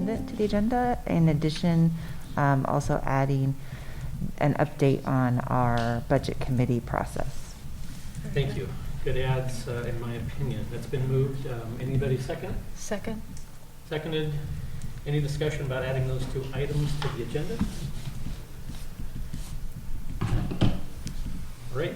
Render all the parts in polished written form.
amendment to the agenda. In addition, also adding an update on our budget committee process. Thank you. Good adds, in my opinion. That's been moved. Anybody second? Second. Seconded. Any discussion about adding those two items to the agenda? All right.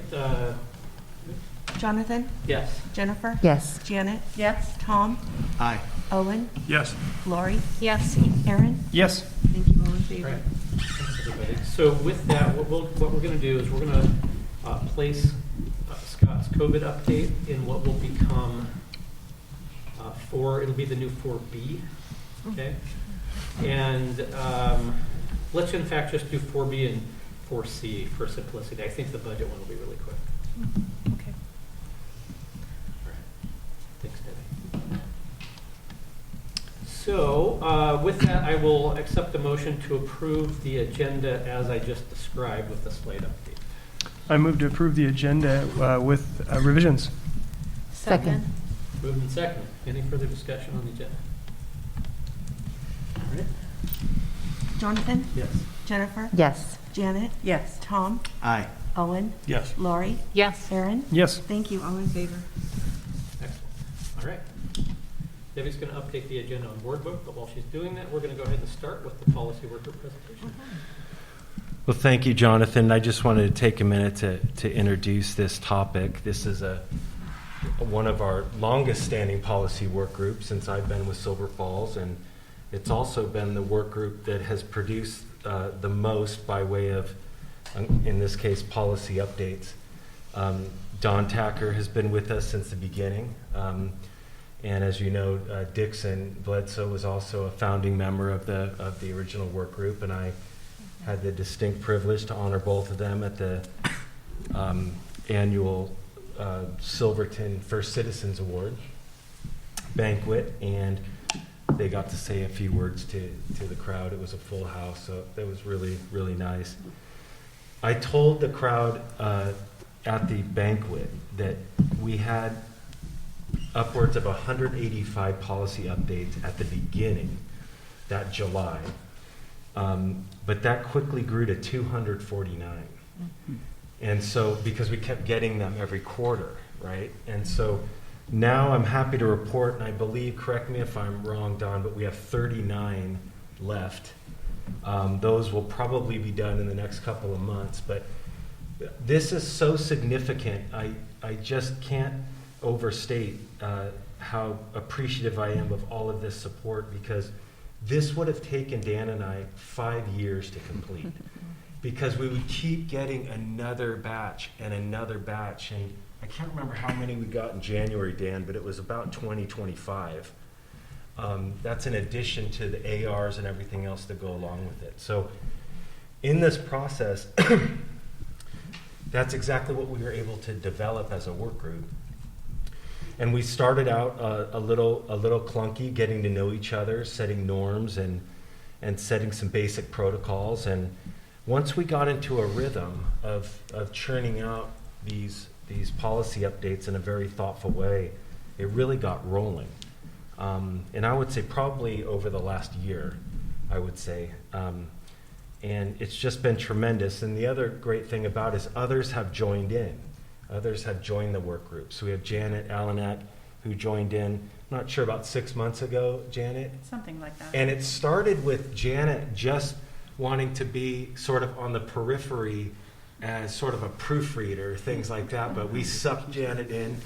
Jonathan? Yes. Jennifer? Yes. Janet? Yes. Tom? Aye. Owen? Yes. Lori? Yes. Aaron? Yes. Thank you, all in All favor. right. Thanks, everybody. So with that, what we're going to do is we're going to place Scott's COVID update in what will become it'll be the new 4B, okay? And let's in fact just do 4B and 4C for simplicity. I think the budget one will be really quick. Okay. All right. Thanks, Debbie. So with that, I will accept the motion to approve the agenda as I just described with the slate update. I move to approve the agenda with revisions. Second. Moved and seconded. Any further discussion on the agenda? All right. Jonathan? Yes. Jennifer? Yes. Janet? Yes. Tom? Aye. Owen? Yes. Lori? Yes. Aaron? Yes. Thank you, all in favor. Excellent. All right. Debbie's going to update the agenda on board book, but while she's doing that, we're going to go ahead and start with the policy worker presentation. Well, thank you, Jonathan. I just wanted to take a minute to introduce this topic. This is one of our longest standing policy work groups since I've been with Silver Falls, and it's also been the work group that has produced the most by way of, in this case, policy updates. Don Tacker has been with us since the beginning. And as you know, Dixon Bledsoe was also a founding member of the original work group, and I had the distinct privilege to honor both of them at the annual Silverton First Citizens Award banquet, and they got to say a few words to the crowd. It was a full house, so that was really, really nice. I told the crowd at the banquet that we had upwards of 185 policy updates at the beginning that July, but that quickly grew to 249. And so, because we kept getting them every quarter, right? And so now I'm happy to report, and I believe, correct me if I'm wrong, Don, but we have 39 left. Those will probably be done in the next couple of months, but this is so significant. I just can't overstate how appreciative I am of all of this support, because this would have taken Dan and I 5 years to complete. Because we would keep getting another batch and another batch. And I can't remember how many we got in January, Dan, but it was about 20, 25. That's in addition to the ARs and everything else that go along with it. So in this process, that's exactly what we were able to develop as a work group. And we started out a little clunky, getting to know each other, setting norms and setting some basic protocols. And once we got into a rhythm of churning out these policy updates in a very thoughtful way, it really got rolling. And I would say probably over the last year, I would say. And it's just been tremendous. And the other great thing about it is others have joined in. Others have joined the work group. So we have Janet Alanak, who joined in, I'm not sure, about 6 months ago, Janet? Something like that. And it started with Janet just wanting to be sort of on the periphery as sort of a proofreader, things like that. But we sucked Janet in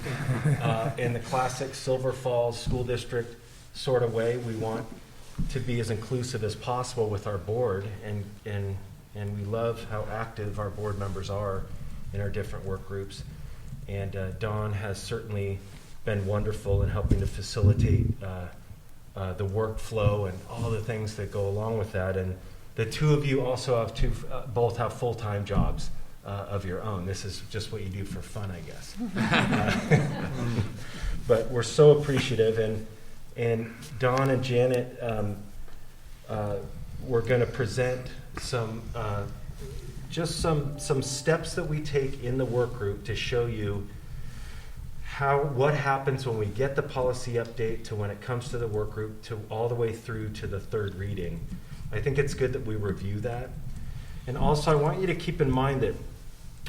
the classic Silver Falls School District sort of way. We want to be as inclusive as possible with our board, and we love how active our board members are in our different work groups. And Dawn has certainly been wonderful in helping to facilitate the workflow and all the things that go along with that. And the two of you also have both have full-time jobs of your own. This is just what you do for fun, I guess. But we're so appreciative. And Dawn and Janet, we're going to present some steps that we take in the work group to show you what happens when we get the policy update to when it comes to the work group to all the way through to the third reading. I think it's good that we review that. And also, I want you to keep in mind that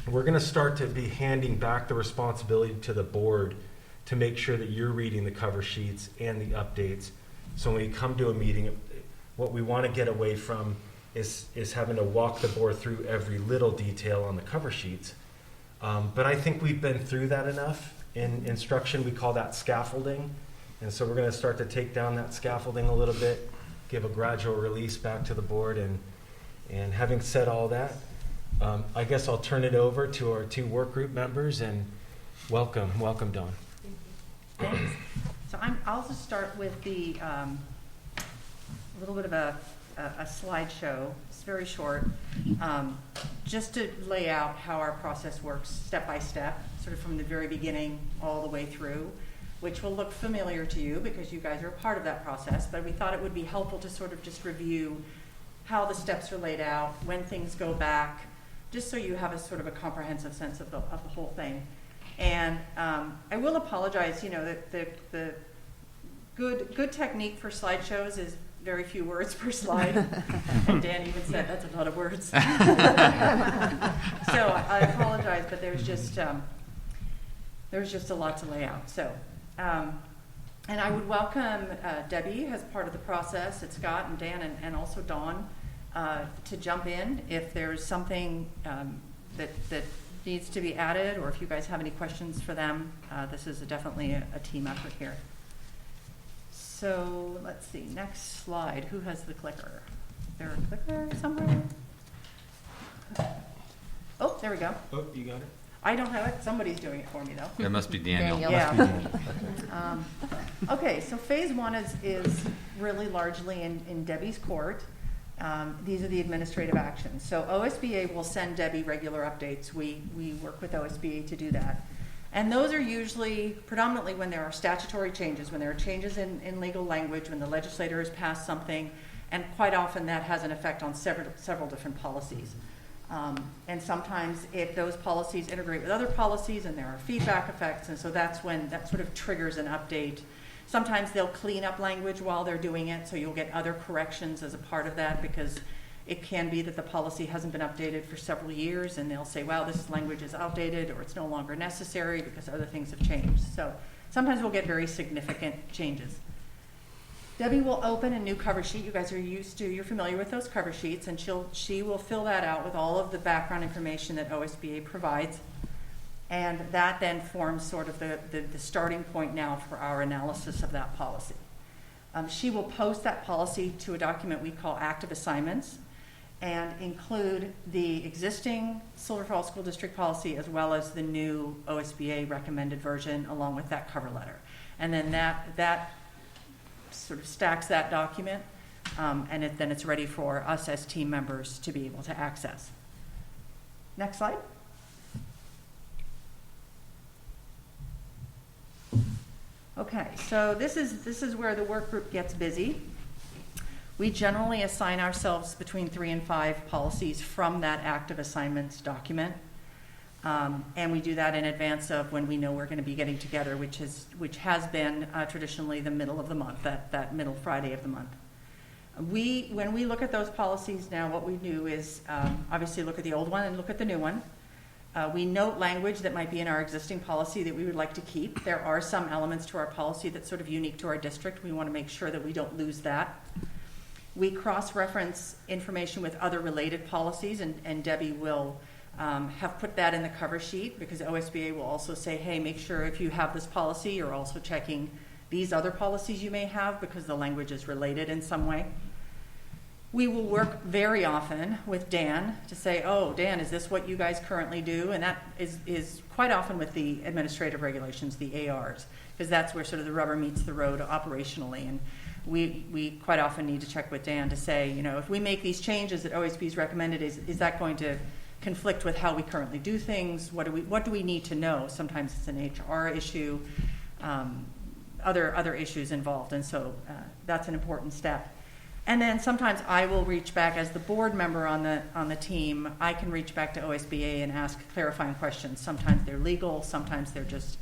we're going to start to be handing back the responsibility to the board to make sure that you're reading the cover sheets and the updates. So when we come to a meeting, what we want to get away from is having to walk the board through every little detail on the cover sheets. But I think we've been through that enough. In instruction, we call that scaffolding. And so we're going to start to take down that scaffolding a little bit, give a gradual release back to the board. And having said all that, I guess I'll turn it over to our two work group members, and welcome, Dawn. Thanks. So I'll just start with the little bit of a slideshow. It's very short, just to lay out how our process works step by step, sort of from the very beginning all the way through, which will look familiar to you because you guys are a part of that process. But we thought it would be helpful to sort of just review how the steps are laid out, when things go back, just so you have a sort of a comprehensive sense of the whole thing. And I will apologize, that the good technique for slideshows is very few words per slide. And Dan even said that's a lot of words. So I apologize, but there's just a lot to lay out. So, and I would welcome Debbie as part of the process, and Scott and Dan and also Dawn to jump in if there's something that needs to be added, or if you guys have any questions for them. This is definitely a team effort here. So let's see, next slide. Who has the clicker? Is there a clicker somewhere? Oh, there we go. Oh, you got it? I don't have it. Somebody's doing it for me, though. It must be Daniel. Yeah. Okay, so phase one is really largely in Debbie's court. These are the administrative actions. So OSBA will send Debbie regular updates. We work with OSBA to do that. And those are usually predominantly when there are statutory changes, when there are changes in legal language, when the legislator has passed something, and quite often that has an effect on several different policies. And sometimes if those policies integrate with other policies and there are feedback effects, and so that's when that sort of triggers an update. Sometimes they'll clean up language while they're doing it, so you'll get other corrections as a part of that, because it can be that the policy hasn't been updated for several years, and they'll say, well, this language is outdated, or it's no longer necessary because other things have changed. So sometimes we'll get very significant changes. Debbie will open a new cover sheet. You guys are you're familiar with those cover sheets, and she will fill that out with all of the background information that OSBA provides. And that then forms sort of the starting point now for our analysis of that policy. She will post that policy to a document we call active assignments, and include the existing Silver Falls School District policy as well as the new OSBA recommended version along with that cover letter. And then that sort of stacks that document, and then it's ready for us as team members to be able to access. Next slide. Okay, so this is where the work group gets busy. We generally assign ourselves between 3 and 5 policies from that active assignments document. And we do that in advance of when we know we're going to be getting together, which has been traditionally the middle of the month, that middle Friday of the month. When we look at those policies now, what we do is obviously look at the old one and look at the new one. We note language that might be in our existing policy that we would like to keep. There are some elements to our policy that's sort of unique to our district. We want to make sure that we don't lose that. We cross-reference information with other related policies, and Debbie will have put that in the cover sheet, because OSBA will also say, hey, make sure if you have this policy, you're also checking these other policies you may have, because the language is related in some way. We will work very often with Dan to say, oh, Dan, is this what you guys currently do? And that is quite often with the administrative regulations, the ARs, because that's where sort of the rubber meets the road operationally. And we quite often need to check with Dan to say, if we make these changes that OSB's recommended, is that going to conflict with how we currently do things? What do we need to know? Sometimes it's an HR issue, other issues involved, and so that's an important step. And then sometimes I will reach back as the board member on the team. I can reach back to OSBA and ask clarifying questions. Sometimes they're legal, sometimes they're just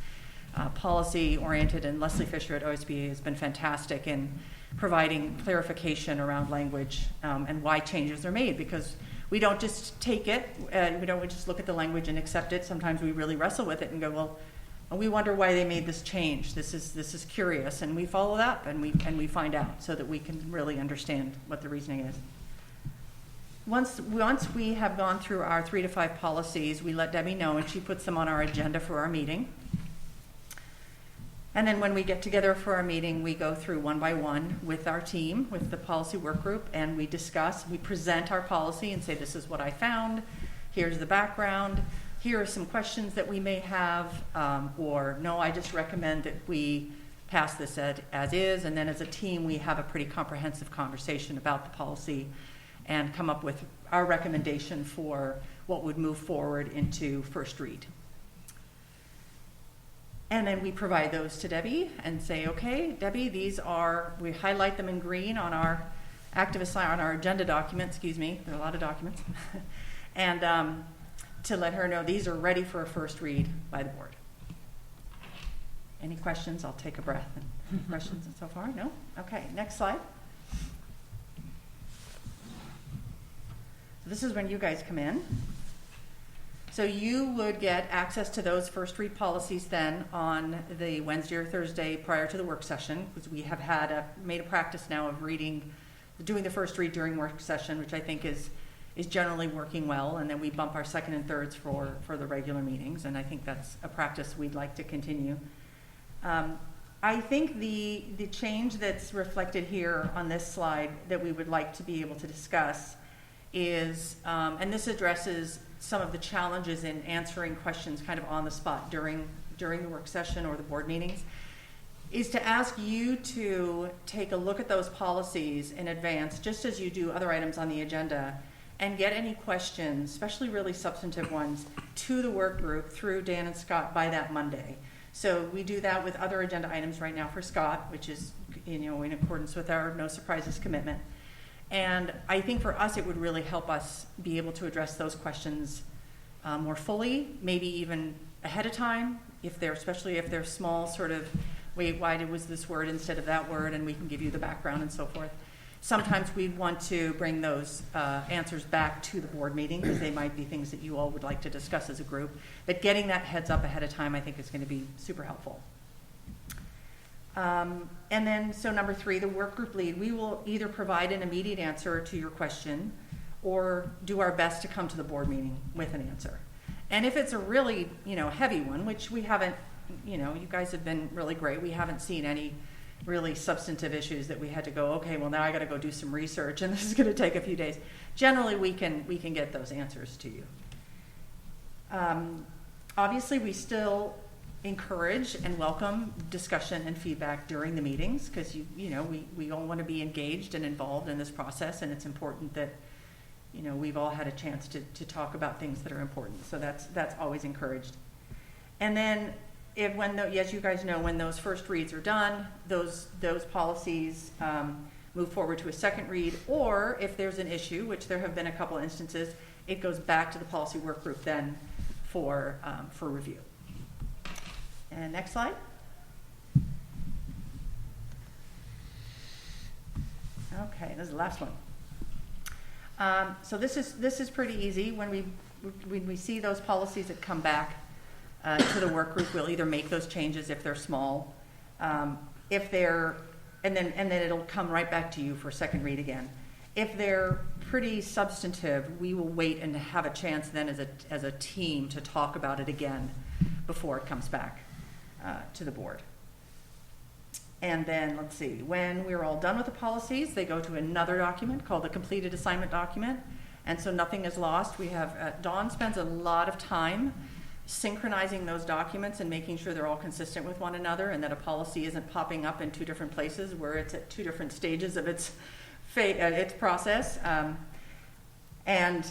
policy-oriented, and Leslie Fisher at OSBA has been fantastic in providing clarification around language and why changes are made, because we don't just take it, we don't just look at the language and accept it. Sometimes we really wrestle with it and go, well, we wonder why they made this change. This is curious, and we follow it up and we find out so that we can really understand what the reasoning is. Once we have gone through our 3 to 5 policies, we let Debbie know, and she puts them on our agenda for our meeting. And then when we get together for our meeting, we go through one by one with our team, with the policy work group, and we discuss, we present our policy and say, this is what I found, here's the background, here are some questions that we may have, or no, I just recommend that we pass this as is. And then as a team, we have a pretty comprehensive conversation about the policy and come up with our recommendation for what would move forward into first read. And then we provide those to Debbie and say, okay, Debbie, we highlight them in green on our on our agenda document, there are a lot of documents, and to let her know these are ready for a first read by the board. Any questions? I'll take a breath. Any questions so far? No? Okay, next slide. This is when you guys come in. So you would get access to those first read policies then on the Wednesday or Thursday prior to the work session, because we have made a practice now of doing the first read during work session, which I think is generally working well, and then we bump our second and thirds for the regular meetings, and I think that's a practice we'd like to continue. I think the change that's reflected here on this slide that we would like to be able to discuss is, and this addresses some of the challenges in answering questions kind of on the spot during the work session or the board meetings, is to ask you to take a look at those policies in advance, just as you do other items on the agenda, and get any questions, especially really substantive ones, to the work group through Dan and Scott by that Monday. So we do that with other agenda items right now for Scott, which is in accordance with our no surprises commitment. And I think for us, it would really help us be able to address those questions more fully, maybe even ahead of time, especially if they're small, sort of, wait, why was this word instead of that word, and we can give you the background and so forth. Sometimes we'd want to bring those answers back to the board meeting, because they might be things that you all would like to discuss as a group. But getting that heads up ahead of time, I think, is going to be super helpful. And then, so number 3, the work group lead, we will either provide an immediate answer to your question or do our best to come to the board meeting with an answer. And if it's a really, heavy one, which we haven't, you guys have been really great. We haven't seen any really substantive issues that we had to go, okay, well, now I got to go do some research and this is going to take a few days. Generally, we can get those answers to you. Obviously, we still encourage and welcome discussion and feedback during the meetings, because we all want to be engaged and involved in this process, and it's important that we've all had a chance to talk about things that are important. So that's always encouraged. And then as you guys know, when those first reads are done, those policies move forward to a second read, or if there's an issue, which there have been a couple instances, it goes back to the policy work group then for review. And next slide. Okay, this is the last one. So this is pretty easy. When we see those policies that come back to the work group, we'll either make those changes if they're small, and then it'll come right back to you for second read again. If they're pretty substantive, we will wait and have a chance then as a team to talk about it again before it comes back to the board. And then, let's see, when we're all done with the policies, they go to another document called the completed assignment document. And so nothing is lost. We have, Dawn spends a lot of time synchronizing those documents and making sure they're all consistent with one another, and that a policy isn't popping up in 2 different places where it's at 2 different stages of its process. And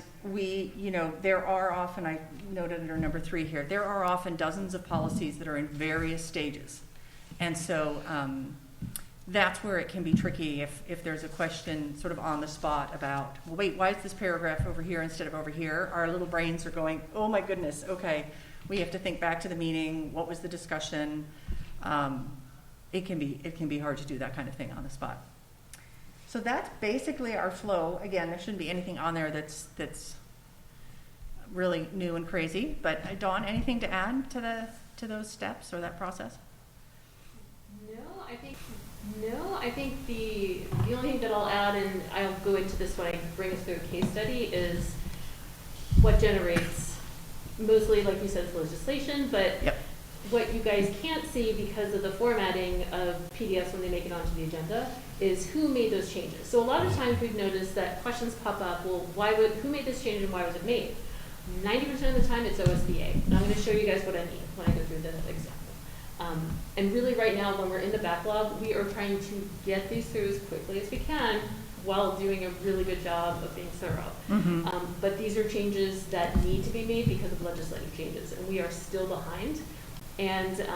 there are often, I noted under number 3 here, there are often dozens of policies that are in various stages. And so that's where it can be tricky if there's a question sort of on the spot about, well, wait, why is this paragraph over here instead of over here? Our little brains are going, oh my goodness, okay, we have to think back to the meeting, what was the discussion? It can be hard to do that kind of thing on the spot. So that's basically our flow. Again, there shouldn't be anything on there that's really new and crazy, but Dawn, anything to add to those steps or that process? No, I think the only thing that I'll add, and I'll go into this when I bring us through a case study, is what generates mostly, like you said, it's legislation, but Yep. what you guys can't see because of the formatting of PDFs when they make it onto the agenda is who made those changes. So a lot of times we've noticed that questions pop up, well, who made this change and why was it made? 90% of the time it's OSBA. And I'm going to show you guys what I mean when I go through the example. And really right now when we're in the backlog, we are trying to get these through as quickly as we can while doing a really good job of being thorough. Mm-hmm. But these are changes that need to be made because of legislative changes, and we are still behind. And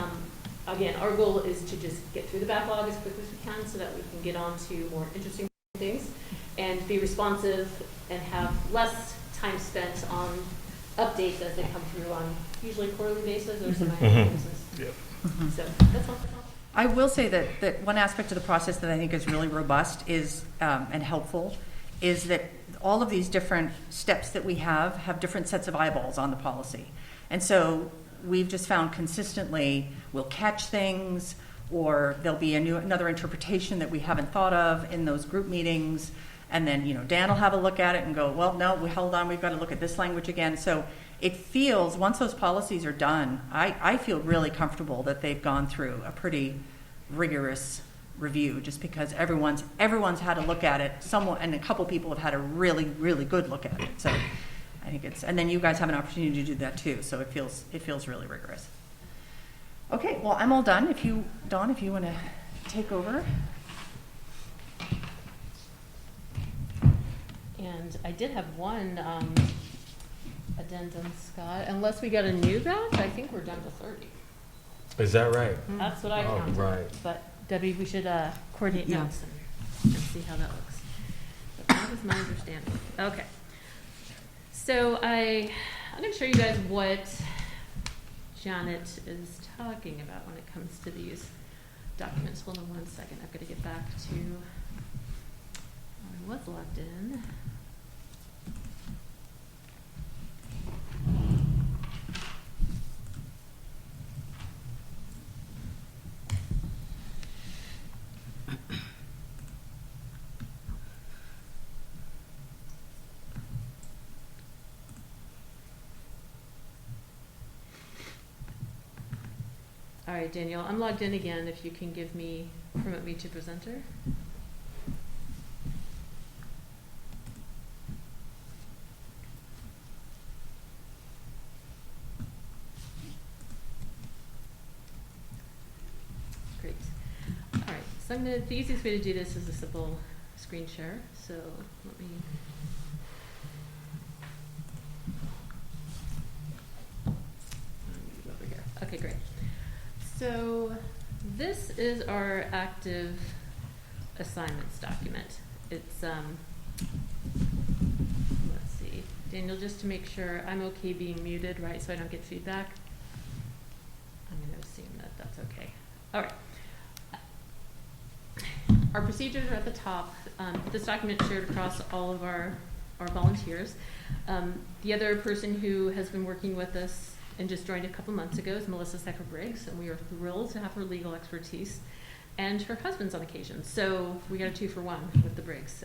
again, our goal is to just get through the backlog as quickly as we can so that we can get on to more interesting things and be responsive and have less time spent on updates as they come through on usually quarterly basis or semi-annual basis. Yep. Mm-hmm. So that's all. I will say that one aspect of the process that I think is really robust is and helpful is that all of these different steps that we have different sets of eyeballs on the policy. And so we've just found consistently we'll catch things or there'll be another interpretation that we haven't thought of in those group meetings. And then, Dan will have a look at it and go, well, no, hold on, we've got to look at this language again. So it feels, once those policies are done, I feel really comfortable that they've gone through a pretty rigorous review just because everyone's had a look at it. And a couple people have had a really, really good look at it. So I think and then you guys have an opportunity to do that too. So it feels really rigorous. Okay, well, I'm all done. Dawn, if you want to take over. And I did have one addendum, Scott. Unless we got a new batch, I think we're down to 30. Is that right? That's what I Oh, counted. right. But Debbie, we should coordinate Yeah. notes and see how that looks. But that is my understanding. Okay. So I'm going to show you guys what Janet is talking about when it comes to these documents. Hold on one second. I've got to get back to I was logged in. All right, Danielle, I'm logged in again. If you can promote me to presenter. Great. All right, so the easiest way to do this is a simple screen share. So let me. Over here. Okay, great. So this is our active assignments document. It's, let's see, Daniel, just to make sure I'm okay being muted, right, so I don't get feedback. I'm going to assume that that's okay. All right. Our procedures are at the top. This document is shared across all of our volunteers. The other person who has been working with us and just joined a couple months ago is Melissa Secker-Briggs, and we are thrilled to have her legal expertise and her husband's on occasion. So we got a 2-for-1 with the Briggs,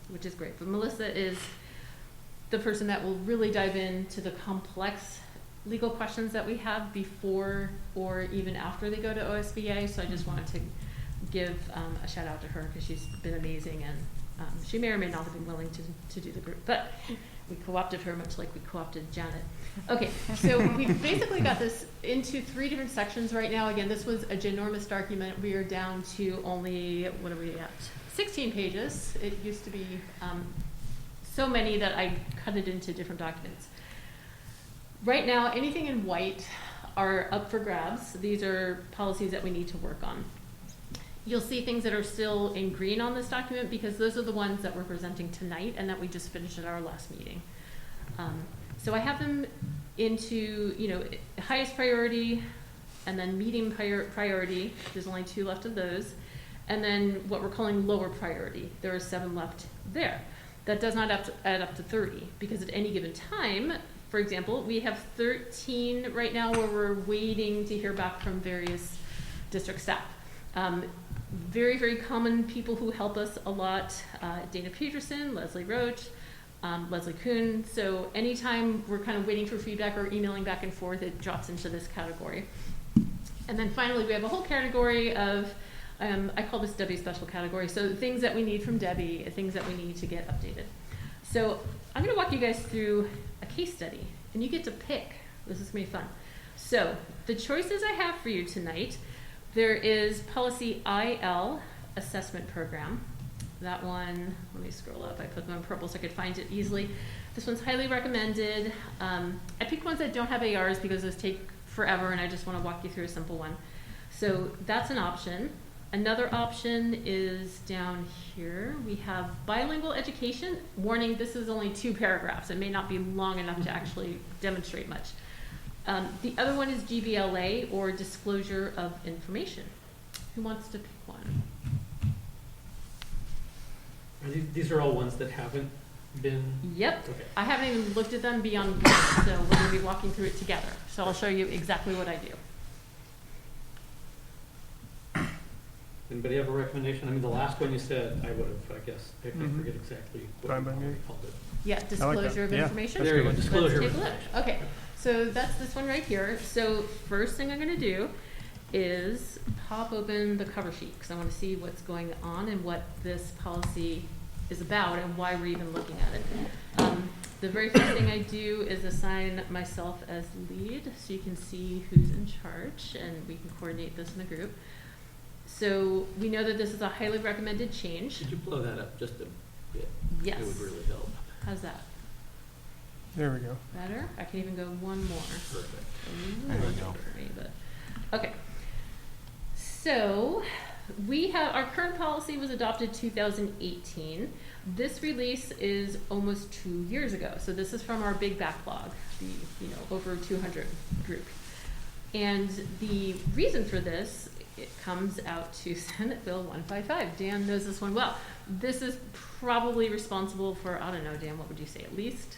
which is great. But Melissa is the person that will really dive into the complex legal questions that we have before or even after they go to OSBA. So I just wanted to give a shout out to her because she's been amazing, and she may or may not have been willing to do the group, but we co-opted her much like we co-opted Janet. Okay, so we've basically got this into 3 different sections right now. Again, this was a ginormous document. We are down to only, what are we at? 16 pages. It used to be so many that I cut it into different documents. Right now, anything in white are up for grabs. These are policies that we need to work on. You'll see things that are still in green on this document because those are the ones that we're presenting tonight and that we just finished at our last meeting. So I have them into, highest priority and then medium priority. There's only 2 left of those. And then what we're calling lower priority. There are 7 left there. That does not add up to 30 because at any given time, for example, we have 13 right now where we're waiting to hear back from various district staff. Very, very common people who help us a lot, Dana Peterson, Leslie Roach, Leslie Kuhn. So anytime we're kind of waiting for feedback or emailing back and forth, it drops into this category. And then finally, we have a whole category of, I call this Debbie special category. So things that we need from Debbie, things that we need to get updated. So I'm gonna walk you guys through a case study and you get to pick. This is gonna be fun. So the choices I have for you tonight, there is policy IL, assessment program. That one, let me scroll up. I put them in purple so I could find it easily. This one's highly recommended. I picked ones that don't have ARs because those take forever and I just want to walk you through a simple one. So that's an option. Another option is down here. We have bilingual education. Warning, this is only 2 paragraphs. It may not be long enough to actually demonstrate much. The other one is GBLA, or disclosure of information. Who wants to pick one? These are all ones that haven't been. Yep. Okay. I haven't even looked at them beyond one, so we're going to be walking through it together. So I'll show you exactly what I do. Anybody have a recommendation? I mean, the last one you said, I would have, I guess, I forget exactly what Fine by you me. called it. Yeah, disclosure of Yeah, information. that's There you a go, good one. disclosure of Let's take a information. look. Okay, so that's this one right here. So first thing I'm going to do is pop open the cover sheet because I want to see what's going on and what this policy is about and why we're even looking at it. The very first thing I do is assign myself as lead so you can see who's in charge and we can coordinate this in the group. So we know that this is a highly recommended change. Could you blow that up just a bit? Yes. It would really help. How's that? There we go. Better? I can even go one more. Perfect. There we go. For me, but okay. So we have our current policy was adopted 2018. This release is almost 2 years ago. So this is from our big backlog, the over 200 group. And the reason for this, it comes out to Senate Bill 155. Dan knows this one well. This is probably responsible for, I don't know, Dan, what would you say, at least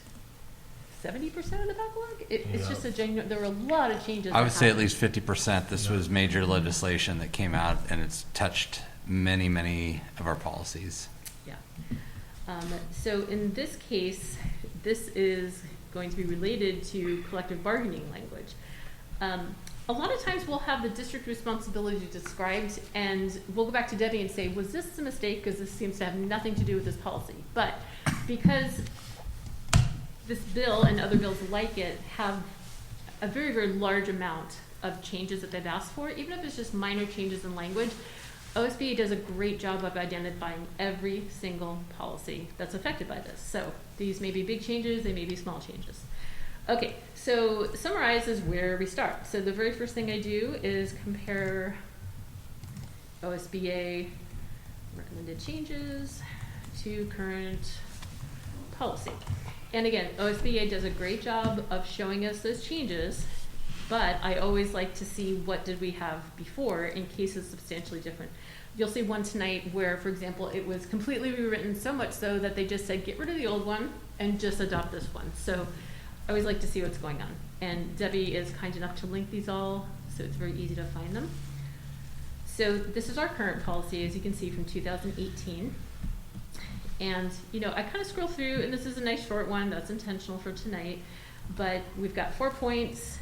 70% of the backlog? It's just a genuine, there were a lot of changes. I would that say at happened. least 50%. This was major legislation that came out, and it's touched many, many of our policies. Yeah. So in this case, this is going to be related to collective bargaining language. A lot of times we'll have the district responsibility described and we'll go back to Debbie and say, was this a mistake? Because this seems to have nothing to do with this policy. But because this bill and other bills like it have a very, very large amount of changes that they've asked for, even if it's just minor changes in language, OSBA does a great job of identifying every single policy that's affected by this. So these may be big changes, they may be small changes. Okay, so summarize is where we start. So the very first thing I do is compare OSBA recommended changes to current policy. And again, OSBA does a great job of showing us those changes, but I always like to see what did we have before in case it's substantially different. You'll see one tonight where, for example, it was completely rewritten so much so that they just said, get rid of the old one and just adopt this one. So I always like to see what's going on. And Debbie is kind enough to link these all, so it's very easy to find them. So this is our current policy, as you can see, from 2018. And, I kind of scroll through, and this is a nice short one, that's intentional for tonight, but we've got 4 points.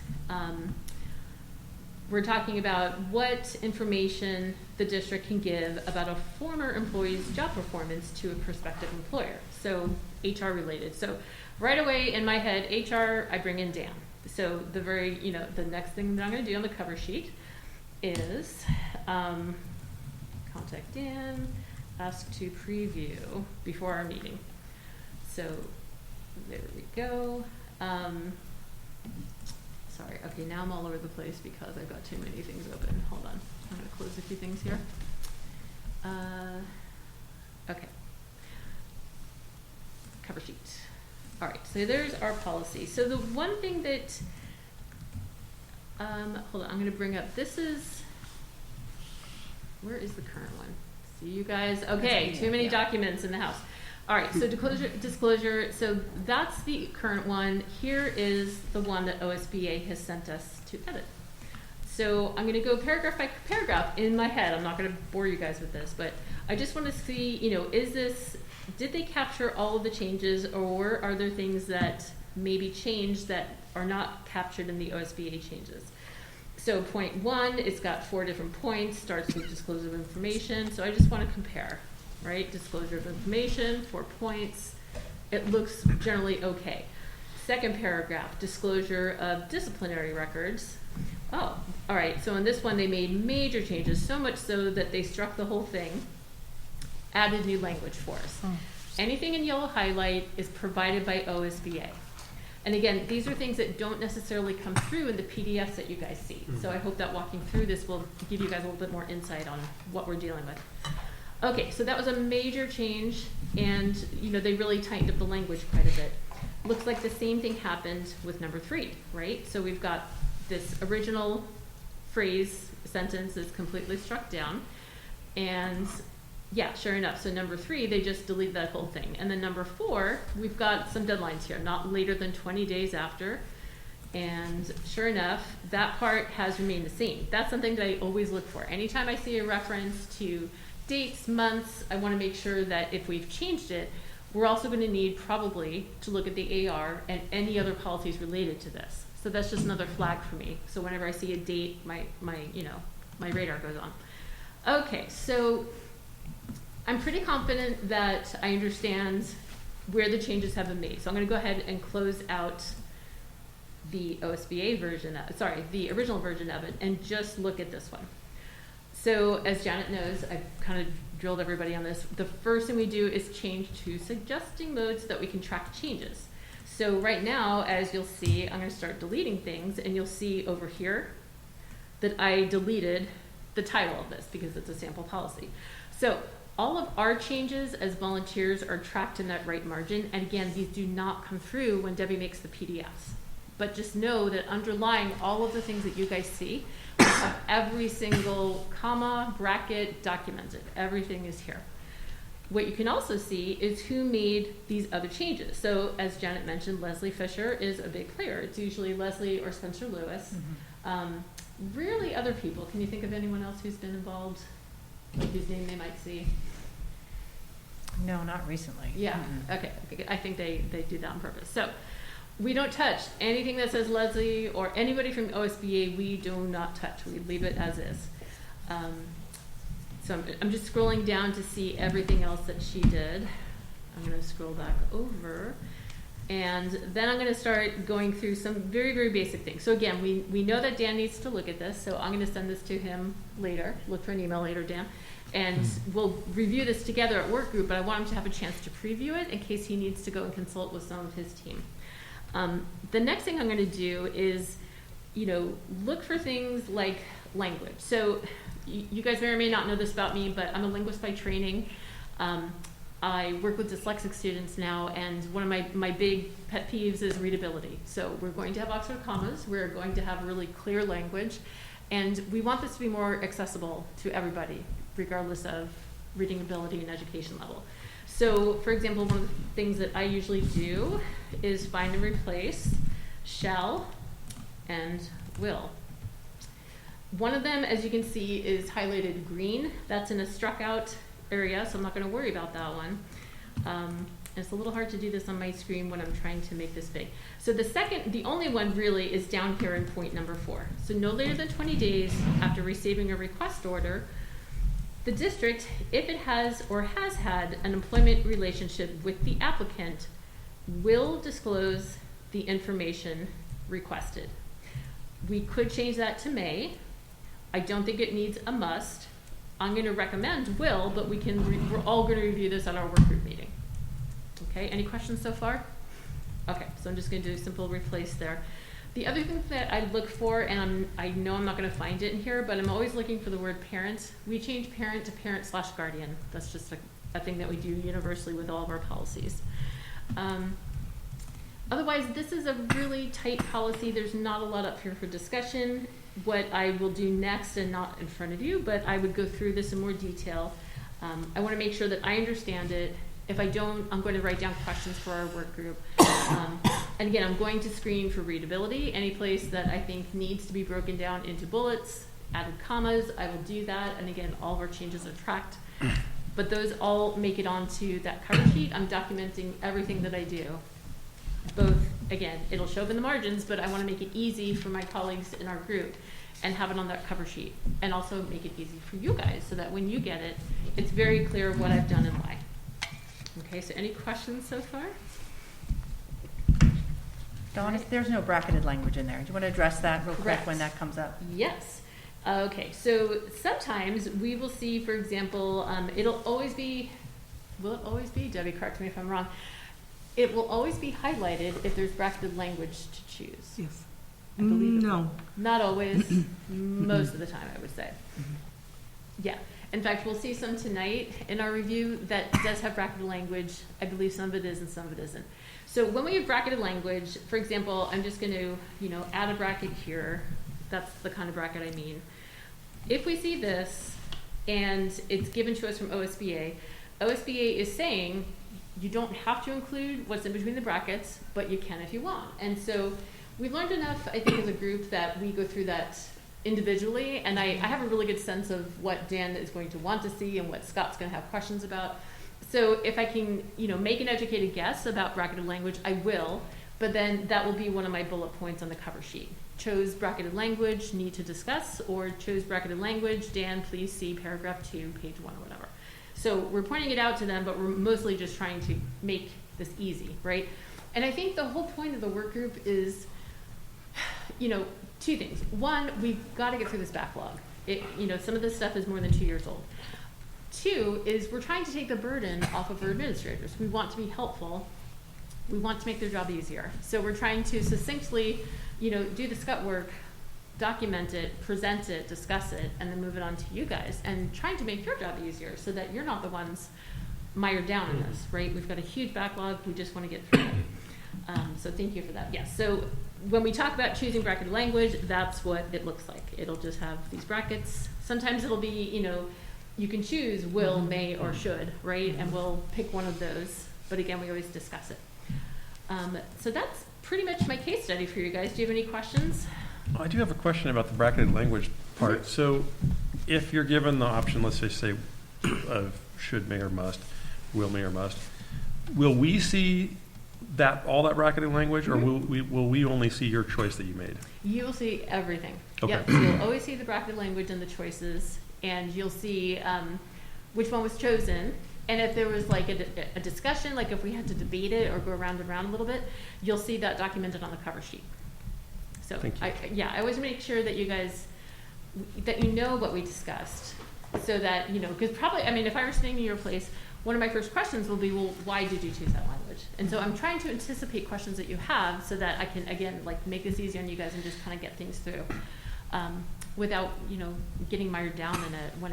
We're talking about what information the district can give about a former employee's job performance to a prospective employer. So HR related. So right away in my head, HR, I bring in Dan. So the next thing that I'm going to do on the cover sheet is contact Dan, ask to preview before our meeting. So there we go. Sorry, okay, now I'm all over the place because I've got too many things open. Hold on, I'm going to close a few things here. Okay. Cover sheet. All right, so there's our policy. So the one thing that, hold on, I'm gonna bring up, this is, where is the current one? See you guys, okay, too many documents in the house. All right, so disclosure, so that's the current one. Here is the one that OSBA has sent us to edit. So I'm gonna go paragraph by paragraph in my head. I'm not gonna bore you guys with this, but I just wanna see, did they capture all of the changes, or are there things that maybe changed that are not captured in the OSBA changes? So point 1, it's got 4 different points, starts with disclosure of information. So I just want to compare, right? Disclosure of information, 4 points. It looks generally okay. Second paragraph, disclosure of disciplinary records. Oh, all right. So in this one, they made major changes, so much so that they struck the whole thing, added new language for us. Anything in yellow highlight is provided by OSBA. And again, these are things that don't necessarily come through in the PDFs that you guys see. So I hope that walking through this will give you guys a little bit more insight on what we're dealing with. Okay, so that was a major change, and they really tightened up the language quite a bit. Looks like the same thing happened with number 3, right? So we've got this original phrase, sentence is completely struck down, and yeah, sure enough. So number 3, they just deleted that whole thing. And then number 4, we've got some deadlines here, not later than 20 days after. And sure enough, that part has remained the same. That's something that I always look for. Anytime I see a reference to dates, months, I want to make sure that if we've changed it, we're also going to need probably to look at the AR and any other policies related to this. So that's just another flag for me. So whenever I see a date, my radar goes on. Okay, so I'm pretty confident that I understand where the changes have been made. So I'm going to go ahead and close out the OSBA version, the original version of it, and just look at this one. So as Janet knows, I've kind of drilled everybody on this. The first thing we do is change to suggesting mode so that we can track changes. So right now, as you'll see, I'm going to start deleting things, and you'll see over here that I deleted the title of this because it's a sample policy. So all of our changes as volunteers are tracked in that right margin. And again, these do not come through when Debbie makes the PDFs. But just know that underlying all of the things that you guys see, we have every single comma, bracket documented. Everything is here. What you can also see is who made these other changes. So as Janet mentioned, Leslie Fisher is a big player. It's usually Leslie or Spencer Lewis. Rarely other people. Can you think of anyone else who's been involved, like whose name they might see? No, not recently. Yeah, okay. I think they do that on purpose. So we don't touch anything that says Leslie or anybody from OSBA. We do not touch. We leave it as is. So I'm just scrolling down to see everything else that she did. I'm going to scroll back over. And then I'm going to start going through some very, very basic things. So again, we know that Dan needs to look at this. So I'm going to send this to him later. Look for an email later, Dan. And we'll review this together at Workgroup, but I want him to have a chance to preview it in case he needs to go and consult with some of his team. The next thing I'm going to do is, look for things like language. So you guys may or may not know this about me, but I'm a linguist by training. I work with dyslexic students now, and one of my big pet peeves is readability. So we're going to have Oxford commas. We're going to have really clear language, and we want this to be more accessible to everybody, regardless of reading ability and education level. So, for example, one of the things that I usually do is find and replace shall and will. One of them, as you can see, is highlighted green. That's in a struck out area, so I'm not going to worry about that one. It's a little hard to do this on my screen when I'm trying to make this big. So the only one really is down here in point number 4. So no later than 20 days after receiving a request order, the district, if it has or has had an employment relationship with the applicant, will disclose the information requested. We could change that to may. I don't think it needs a must. I'm going to recommend will, but we're all going to review this at our work group meeting. Okay, any questions so far? Okay, so I'm just going to do a simple replace there. The other thing that I look for, and I know I'm not gonna find it in here, but I'm always looking for the word parent. We change parent to parent/guardian. That's just a thing that we do universally with all of our policies. Otherwise, this is a really tight policy. There's not a lot up here for discussion. What I will do next, and not in front of you, but I would go through this in more detail. I wanna make sure that I understand it. If I don't, I'm going to write down questions for our work group. And again, I'm going to screen for readability. Any place that I think needs to be broken down into bullets, added commas, I will do that. And again, all of our changes are tracked. But those all make it onto that cover sheet. I'm documenting everything that I do. Both, again, it'll show up in the margins, but I want to make it easy for my colleagues in our group and have it on that cover sheet. And also make it easy for you guys so that when you get it, it's very clear what I've done and why. Okay, so any questions so far? Dawn, there's no bracketed language in there. Do you want to address that real quick Correct. when that comes up? Yes. Okay, so sometimes we will see, for example, it'll always be, will it always be? Debbie, correct me if I'm wrong. It will always be highlighted if there's bracketed language to choose. Yes. I believe it No. will. Not always, most of the time, I would say. Yeah. In fact, we'll see some tonight in our review that does have bracketed language. I believe some of it is and some of it isn't. So when we have bracketed language, for example, I'm just going to, add a bracket here. That's the kind of bracket I mean. If we see this and it's given to us from OSBA, OSBA is saying you don't have to include what's in between the brackets, but you can if you want. And so we've learned enough, I think, as a group that we go through that individually, and I have a really good sense of what Dan is going to want to see and what Scott's going to have questions about. So if I can, make an educated guess about bracketed language, I will, but then that will be one of my bullet points on the cover sheet. Chose bracketed language, need to discuss, or chose bracketed language, Dan, please see paragraph 2, page 1, or whatever. So we're pointing it out to them, but we're mostly just trying to make this easy, right? And I think the whole point of the work group is, two things. One, we've got to get through this backlog. Some of this stuff is more than 2 years old. Two is we're trying to take the burden off of our administrators. We want to be helpful. We want to make their job easier. So we're trying to succinctly, do the scut work, document it, present it, discuss it, and then move it on to you guys, and trying to make your job easier so that you're not the ones mired down in this, right? We've got a huge backlog. We just want to get through it. So thank you for that. Yes. So when we talk about choosing bracketed language, that's what it looks like. It'll just have these brackets. Sometimes it'll be, you can choose will, may, or should, right? And we'll pick one of those. But again, we always discuss it. So that's pretty much my case study for you guys. Do you have any questions? I do have a question about the bracketed language part. So if you're given the option, let's just say of should, may, or must, will, may, or must, will we see all that bracketed language, or will we only see your choice that you made? You will see everything. Okay. Yep. So you'll always see the bracketed language and the choices, and you'll see which one was chosen. And if there was like a discussion, like if we had to debate it or go around and around a little bit, you'll see that documented on the cover sheet. So Thank you. I always make sure that you guys, that you know what we discussed, so that, because probably, if I were sitting in your place, one of my first questions will be, well, why did you choose that language? And so I'm trying to anticipate questions that you have so that I can, again, make this easy on you guys and just kind of get things through. Without, getting mired down in it when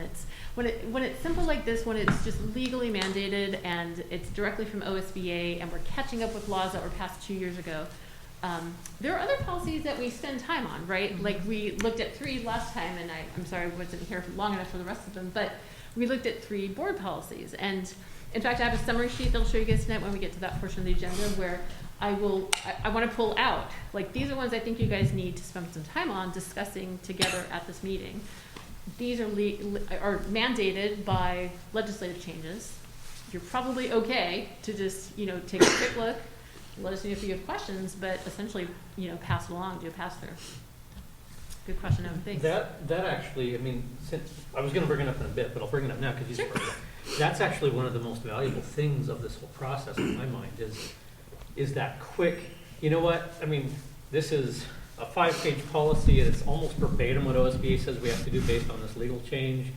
it's simple like this, when it's just legally mandated and it's directly from OSBA and we're catching up with laws that were passed 2 years ago. There are other policies that we spend time on, right? Mm-hmm. Like we looked at 3 last time, and I'm sorry I wasn't here long enough for the rest of them, but we looked at 3 board policies. And in fact, I have a summary sheet that'll show you guys tonight when we get to that portion of the agenda where I want to pull out, these are ones I think you guys need to spend some time on discussing together at this meeting. These are mandated by legislative changes. You're probably okay to just, take a quick look, let us know if you have questions, but essentially, pass it along, do a pass through. Good question, Evan, thanks. That actually, since I was going to bring it up in a bit, but I'll bring it up now because you brought it up. That's actually one of the most valuable things of this whole process in my mind is that quick, this is a 5-page policy and it's almost verbatim what OSBA says we have to do based on this legal change.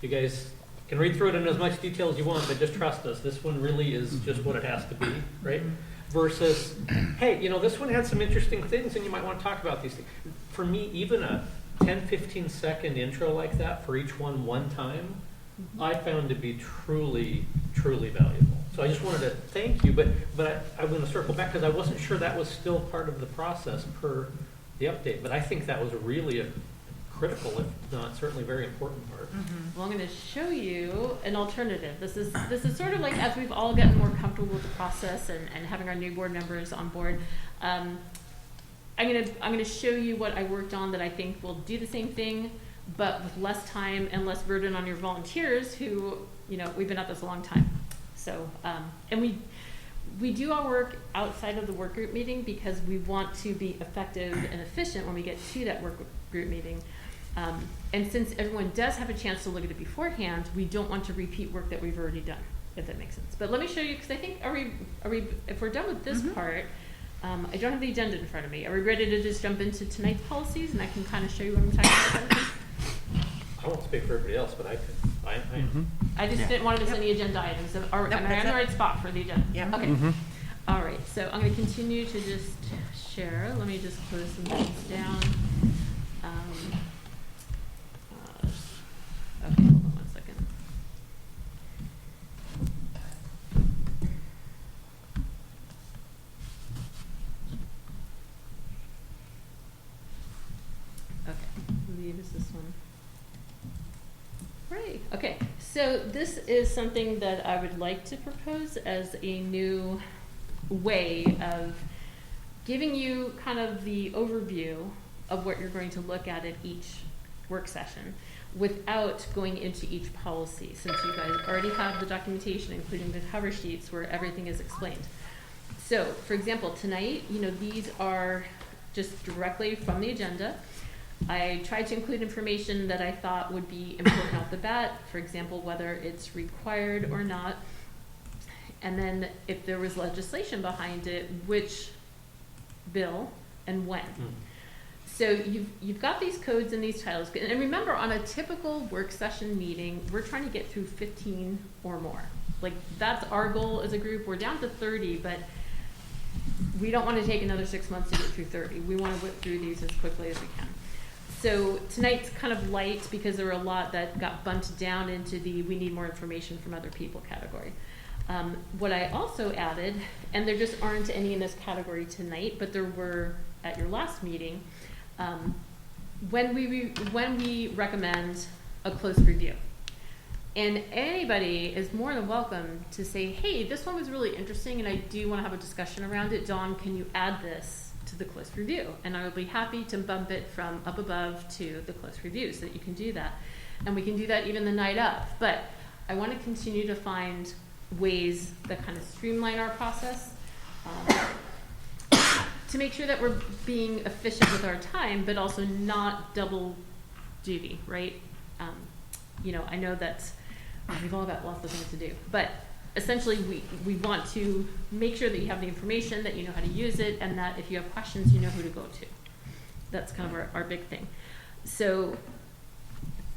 You guys can read through it in as much detail as you want, but just trust us. This one really is just what it has to be, right? versus, hey, this one had some interesting things and you might want to talk about these things. For me, even a 10, 15 second intro like that for each one time, I found to be truly, truly valuable. So I just wanted to thank you, but I'm going to circle back because I wasn't sure that was still part of the process per the update. But I think that was really a critical, if not certainly very important part. Well, I'm going to show you an alternative. This is sort of like as we've all gotten more comfortable with the process and having our new board members on board. I'm gonna show you what I worked on that I think will do the same thing, but with less time and less burden on your volunteers who, we've been at this a long time. So, and we do our work outside of the work group meeting because we want to be effective and efficient when we get to that work group meeting. And since everyone does have a chance to look at it beforehand, we don't want to repeat work that we've already done, if that makes sense. But let me show you, because I think, are we, if we're done with this part, I don't have the agenda in front of me. Are we ready to just jump into tonight's policies and I can kind of show you what I'm talking about? I won't speak for everybody else, but I could. I just didn't want to miss any agenda items. So am I in the right spot for the agenda? Yeah. Okay. All right. So I'm going to continue to just share. Let me just close some things down. Okay, hold on one second. Okay, I believe it's this one. Right, okay. So this is something that I would like to propose as a new way of giving you kind of the overview of what you're going to look at each work session without going into each policy, since you guys already have the documentation, including the cover sheets where everything is explained. So, for example, tonight, these are just directly from the agenda. I tried to include information that I thought would be important off the bat, for example, whether it's required or not, and then if there was legislation behind it, which bill and when. So you've got these codes and these titles, and remember, on a typical work session meeting, we're trying to get through 15 or more. Like, that's our goal as a group. We're down to 30, but we don't want to take another 6 months to get through 30. We want to whip through these as quickly as we can. So tonight's kind of light because there were a lot that got bumped down into the we need more information from other people category. What I also added, and there just aren't any in this category tonight, but there were at your last meeting, when we recommend a close review. And anybody is more than welcome to say, hey, this one was really interesting and I do want to have a discussion around it. Dawn, can you add this to the close review? And I will be happy to bump it from up above to the close review so that you can do that. And we can do that even the night of. But I want to continue to find ways that kind of streamline our process to make sure that we're being efficient with our time, but also not double duty, right? I know that we've all got lots of things to do, but essentially we want to make sure that you have the information, that you know how to use it, and that if you have questions, you know who to go to. That's kind of our big thing. So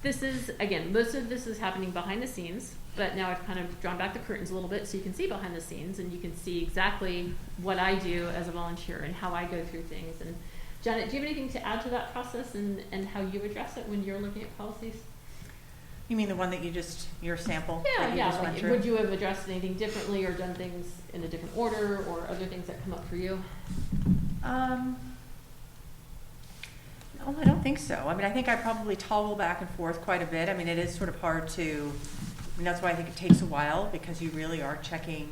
this is, again, most of this is happening behind the scenes, but now I've kind of drawn back the curtains a little bit so you can see behind the scenes and you can see exactly what I do as a volunteer and how I go through things. And Janet, do you have anything to add to that process and how you address it when you're looking at policies? You mean the one that your sample? that you Yeah. just went Like, through? would you have addressed anything differently or done things in a different order or other things that come up for you? No, I don't think so. I mean, I think I probably toggle back and forth quite a bit. I mean, it is sort of hard to, that's why I think it takes a while, because you really are checking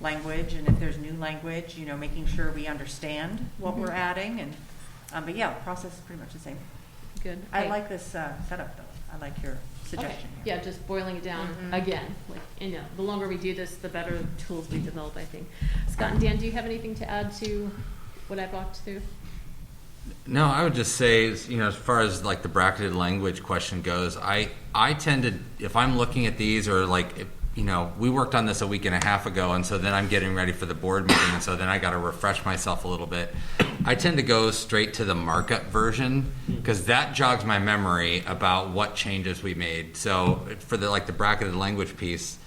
language, and if there's new language, making sure we understand what we're adding. And but yeah, the process is pretty much the same. Good. I like this setup, though. I like your suggestion here. Yeah, just boiling it down again. The longer we do this, the better tools we develop, I think. Scott and Dan, do you have anything to add to what I've walked through? No, I would just say, as far as like the bracketed language question goes, I tend to, if I'm looking at these or we worked on this a week and a half ago, and so then I'm getting ready for the board meeting, and so then I got to refresh myself a little bit. I tend to go straight to the markup version because that jogs my memory about what changes we made. So for the bracketed language piece,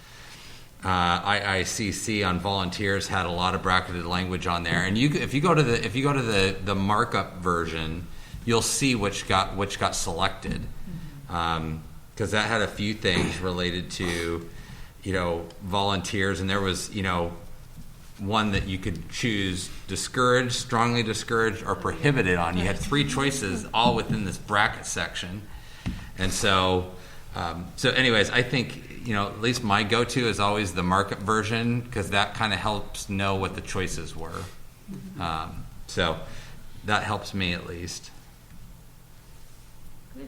IICC on volunteers had a lot of bracketed language on there, and if you go to the markup version, you'll see which got selected, because that had a few things related to, volunteers, and there was, one that you could choose: discouraged, strongly discouraged, or prohibited on. You had 3 choices all within this bracket section. And so anyways, I think, at least my go-to is always the markup version, because that kind of helps know what the choices were. So that helps me at least. Good.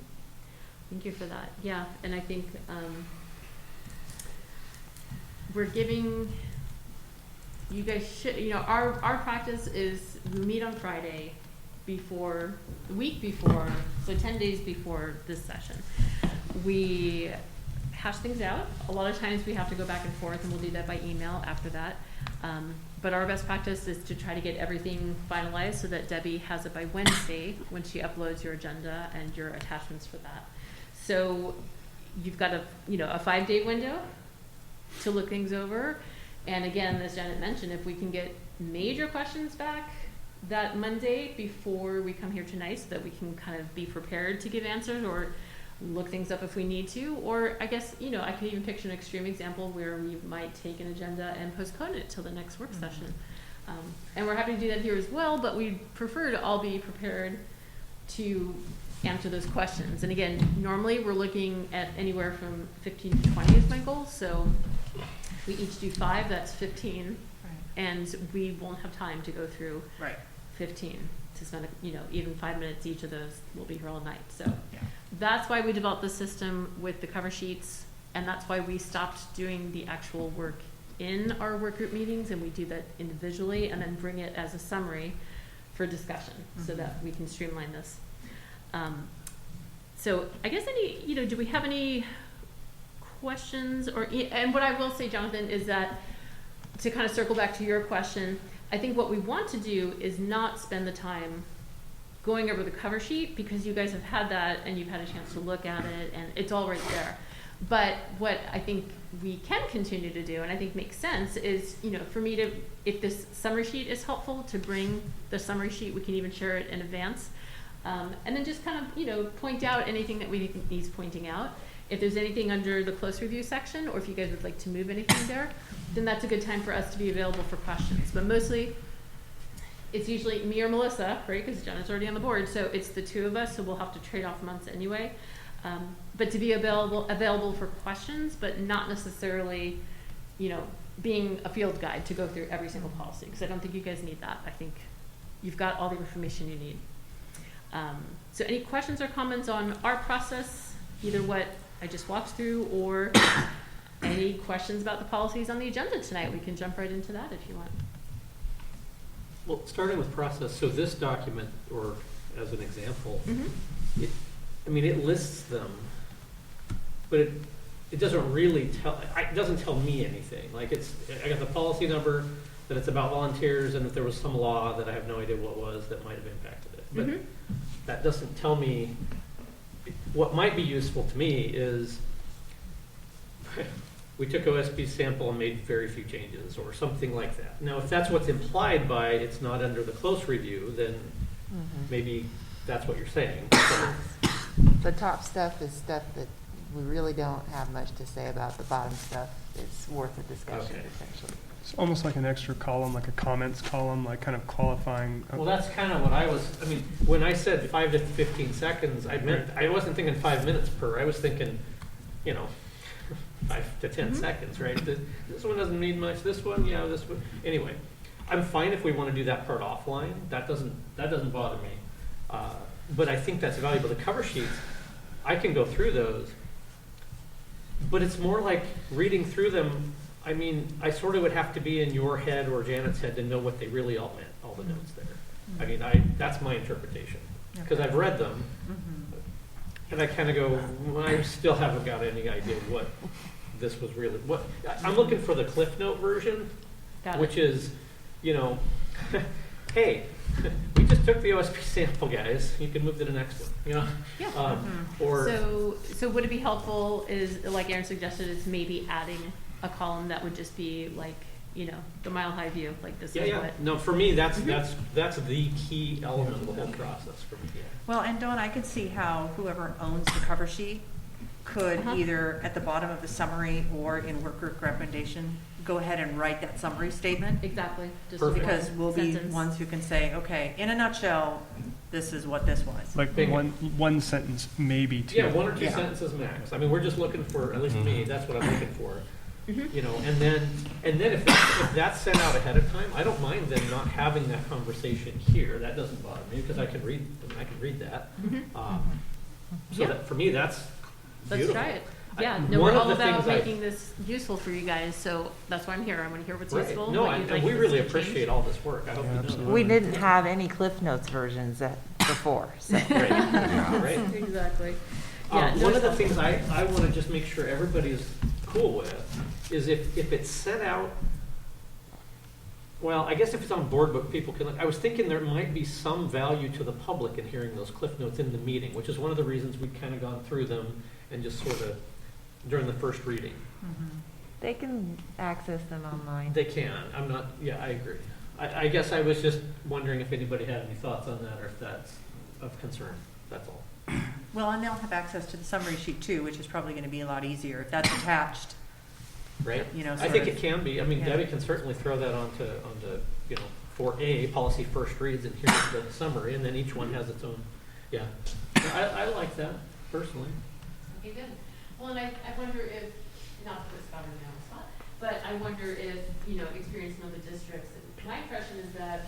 Thank you for that. Yeah, and I think we're giving you guys our practice is we meet on Friday the week before, so 10 days before this session. We hash things out. A lot of times we have to go back and forth, and we'll do that by email after that. But our best practice is to try to get everything finalized so that Debbie has it by Wednesday when she uploads your agenda and your attachments for that. So you've got a 5-day window to look things over. And again, as Janet mentioned, if we can get major questions back that Monday before we come here tonight, so that we can kind of be prepared to give answers or look things up if we need to. Or I guess, I could even picture an extreme example where we might take an agenda and postpone it till the next work session. And we're happy to do that here as well, but we prefer to all be prepared to answer those questions. And again, normally we're looking at anywhere from 15 to 20 is my goal. So we each do 5, that's 15. Right. And we won't have time to go through 15 to spend, even 5 minutes each of those. We'll be here all night. So that's why we developed the system with the cover sheets, and that's why we stopped doing the actual work in our work group meetings, and we do that individually and then bring it as a summary for discussion so that we can streamline this. So I guess do we have any questions? And what I will say, Jonathan, is that to kind of circle back to your question, I think what we want to do is not spend the time going over the cover sheet, because you guys have had that and you've had a chance to look at it and it's all right there. But what I think we can continue to do, and I think makes sense, is, for me to, if this summary sheet is helpful, to bring the summary sheet, we can even share it in advance. And then just kind of, point out anything that we think needs pointing out. If there's anything under the close review section, or if you guys would like to move anything there, then that's a good time for us to be available for questions. But mostly, it's usually me or Melissa, right? Because Jenna's already on the board, so it's the 2 of us, so we'll have to trade off months anyway. But to be available for questions, but not necessarily, being a field guide to go through every single policy, because I don't think you guys need that. I think you've got all the information you need. So any questions or comments on our process, either what I just walked through or any questions about the policies on the agenda tonight? We can jump right into that if you want. Well, starting with process, so this document, or as an example, it lists them, but it doesn't really it doesn't tell me anything. Like I got the policy number, that it's about volunteers, and that there was some law that I have no idea what was that might have impacted it. But that doesn't tell me. What might be useful to me is we took OSP's sample and made very few changes, or something like that. Now, if that's what's implied by it's not under the close review, then maybe that's what you're saying. The top stuff is stuff that we really don't have much to say about. The bottom stuff is worth a discussion, essentially. It's almost like an extra column, like a comments column, like kind of qualifying. Well, that's kind of what when I said 5 to 15 seconds, I wasn't thinking 5 minutes per. I was thinking, 5 to 10 seconds, right? This one doesn't need much. This one, this one. Anyway, I'm fine if we want to do that part offline. That doesn't bother me. But I think that's valuable. The cover sheets, I can go through those, but it's more like reading through them. I sort of would have to be in your head or Janet's head to know what they really all meant, all the notes there. That's my interpretation, because I've read them, and I kind of go, I still haven't got any idea what this was really. What I'm looking for the Cliff Note version, which is, hey, we just took the OSP sample, guys. You can move to the next one. So would it be helpful, is like Aaron suggested, is maybe adding a column that would just be like, the mile high view, like this Yeah, is yeah. what. No, for me, that's the key element of the whole process for me. Yeah. Well, and Dawn, I could see how whoever owns the cover sheet could Uh-huh. either at the bottom of the summary or in work group recommendation, go ahead and write that summary statement. Exactly. Just Perfect. Because we'll be sentence. ones who can say, okay, in a nutshell, this is what this was. Like Bingo. one sentence, maybe two. Yeah, 1 or 2 Yeah. sentences max. I mean, we're just looking for, at least me, that's what I'm looking for. Mhm. And then if that's sent out ahead of time, I don't mind them not having that conversation here. That doesn't bother me because I can read that. Mhm. So Yeah. that, for me, that's Let's beautiful. try it. I- Yeah, no, one we're of all the about things I- making this useful for you guys, so that's why I'm here. I want to hear what's Right. useful, No, what you'd like and we to really see appreciate changed. all this work. I hope Yeah, you know absolutely. that. We didn't have any Cliff Notes versions before, so. Right. Right. Exactly. Yeah, One of the no, things I want to just make sure everybody's cool with is if it's sent out, well, I guess if it's on board, but people can, I was thinking there might be some value to the public in hearing those cliff notes in the meeting, which is one of the reasons we've kind of gone through them and just sort of during the first reading. They can access them online. They can, I'm not, yeah, I agree. I guess I was just wondering if anybody had any thoughts on that or if that's of concern, that's all. Well, and they'll have access to the summary sheet too, which is probably going to be a lot easier if that's attached. Right? I I think it can be. I mean, Yeah. Debbie can certainly throw that onto, for A, policy first reads, and here's the summary, and then each one has its own, yeah. I like that, personally. Okay, good. Well, and I wonder if, not to put Scott on the spot, but I wonder if, experience in other districts. My impression is that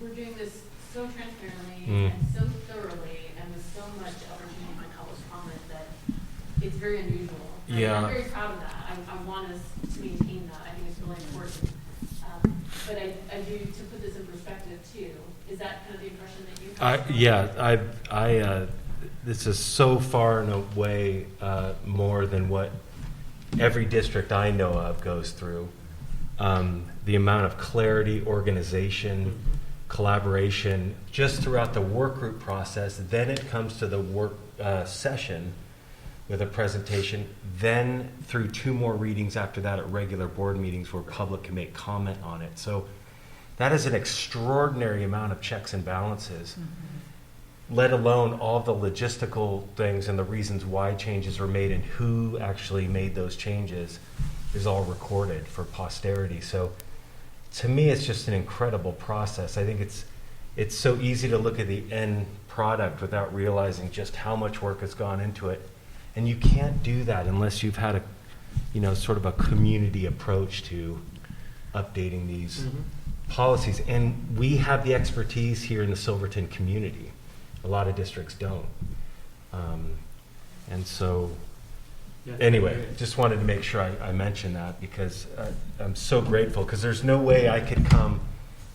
we're doing this so transparently and so thoroughly and with so much opportunity for college comment that it's very unusual. And Yeah. I'm very proud of that. I want us to maintain that. I think it's really important. But I do, to put this in perspective too, is that kind of the impression that you have? This is so far and away more than what every district I know of goes through. The amount of clarity, organization, collaboration, just throughout the work group process. Then it comes to the work session with a presentation. Then through 2 more readings after that at regular board meetings where public can make comment on it. So that is an extraordinary amount of checks and balances. Let alone all the logistical things and the reasons why changes were made and who actually made those changes is all recorded for posterity. So to me, it's just an incredible process. I think it's so easy to look at the end product without realizing just how much work has gone into it. And you can't do that unless you've had sort of a community approach to updating these policies. And we have the expertise here in the Silverton community. A lot of districts don't. And so, Yeah. anyway, just wanted to make sure I mentioned that because I'm so grateful because there's no way I could come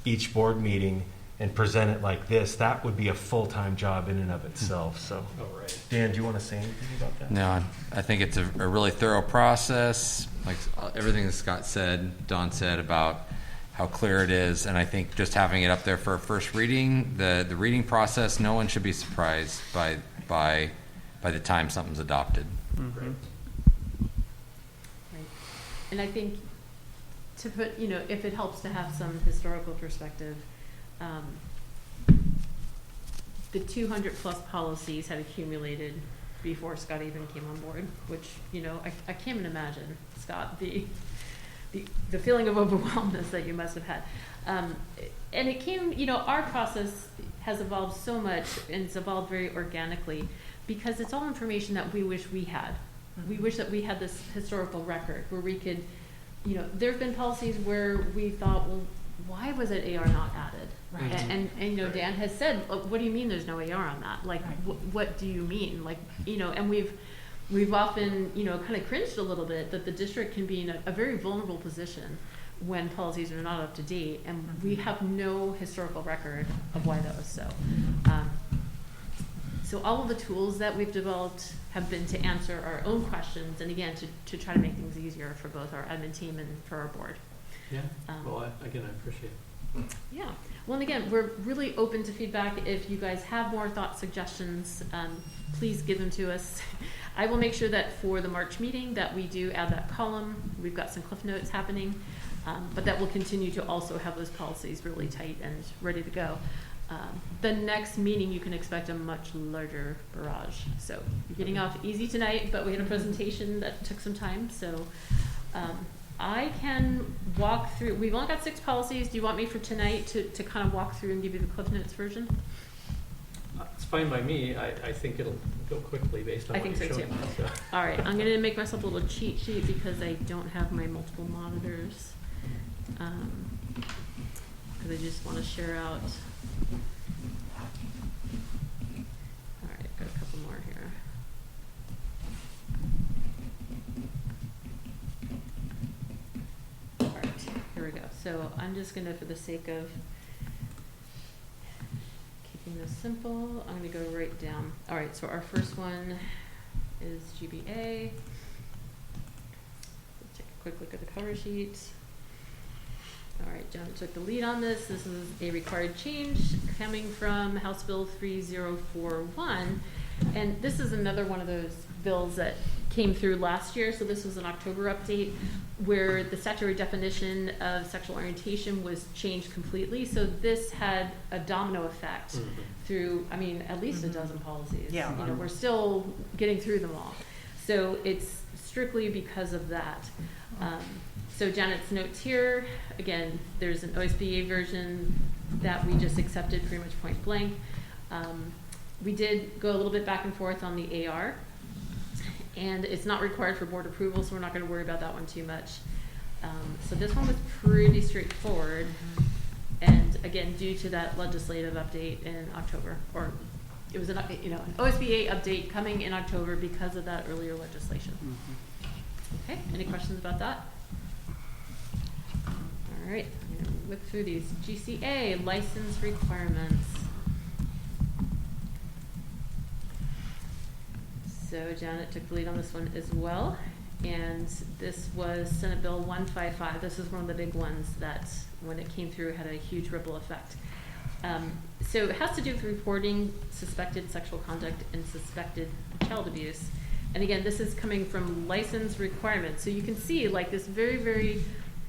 each board meeting and present it like this. That would be a full-time job in and of itself. So, Oh, right. Dan, do you want to say anything about that? No, I think it's a really thorough process, like everything that Scott said, Don said about how clear it is, and I think just having it up there for a first reading, the reading process, no one should be surprised by the time something's adopted. Right. Right. And I think to put, if it helps to have some historical perspective, the 200 plus policies had accumulated before Scott even came on board, which, I can't even imagine, Scott, the feeling of overwhelmness that you must have had. And it came, our process has evolved so much and it's evolved very organically because it's all information that we wish we had. We wish that we had this historical record where we could, there have been policies where we thought, well, why was it AR not added? Right. And Dan has said, what do you mean there's no AR on that? Like, what do you mean? Like, and we've often, kind of cringed a little bit that the district can be in a very vulnerable position when policies are not up to date, and we have no historical record of why those. So all of the tools that we've developed have been to answer our own questions, and again, to try to make things easier for both our admin team and for our board. Yeah. Well, again, I appreciate Yeah, well, and again, we're really open to feedback. If you guys have more thoughts, suggestions, please give them to us. I will make sure that for the March meeting that we do add that column. We've got some cliff notes happening, but that will continue to also have those policies really tight and ready to go. The next meeting, you can expect a much larger barrage. So you're getting off easy tonight, but we had a presentation that took some time, so I can walk through. We've only got 6 policies. Do you want me for tonight to kind of walk through and give you the Cliff Notes version? It's fine by me. I think it'll go quickly based on I what think you're so showing too. me. So. All right, I'm going to make myself a little cheat sheet because I don't have my multiple monitors. Because I just want to share out. All right, got a couple more here. All right, here we go. So I'm just going to, for the sake of keeping this simple, I'm going to go right down. All right, so our first one is GBA. Let's take a quick look at the cover sheet. All right, John took the lead on this. This is a required change coming from House Bill 3041. And this is another one of those bills that came through last year. So this was an October update where the statutory definition of sexual orientation was changed completely. So this had a domino effect through, I mean, at least a dozen policies. Yeah. You know, we're still getting through them all. So it's strictly because of that. So Janet's notes here, again, there's an OSBA version that we just accepted pretty much point blank. We did go a little bit back and forth on the AR, and it's not required for board approval, so we're not going to worry about that one too much. So this one was pretty straightforward, and again, due to that legislative update in October, or it was an OSBA update coming in October because of that earlier legislation. Okay, any questions about that? All right, I'm going to whip through these. GCA, license requirements. So Janet took the lead on this one as well. And this was Senate Bill 155. This is one of the big ones that, when it came through, had a huge ripple effect. So it has to do with reporting suspected sexual conduct and suspected child abuse. And again, this is coming from license requirements. So you can see like this very, very,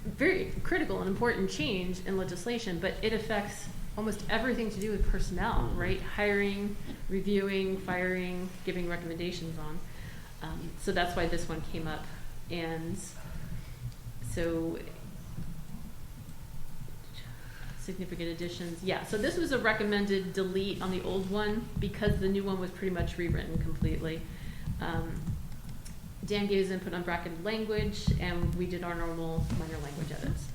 very critical and important change in legislation, but it affects almost everything to do with personnel, right? Hiring, reviewing, firing, giving recommendations on. So that's why this one came up. And so significant additions. Yeah, so this was a recommended delete on the old one because the new one was pretty much rewritten completely. Dan gave his input on bracketed language, and we did our normal minor language edits.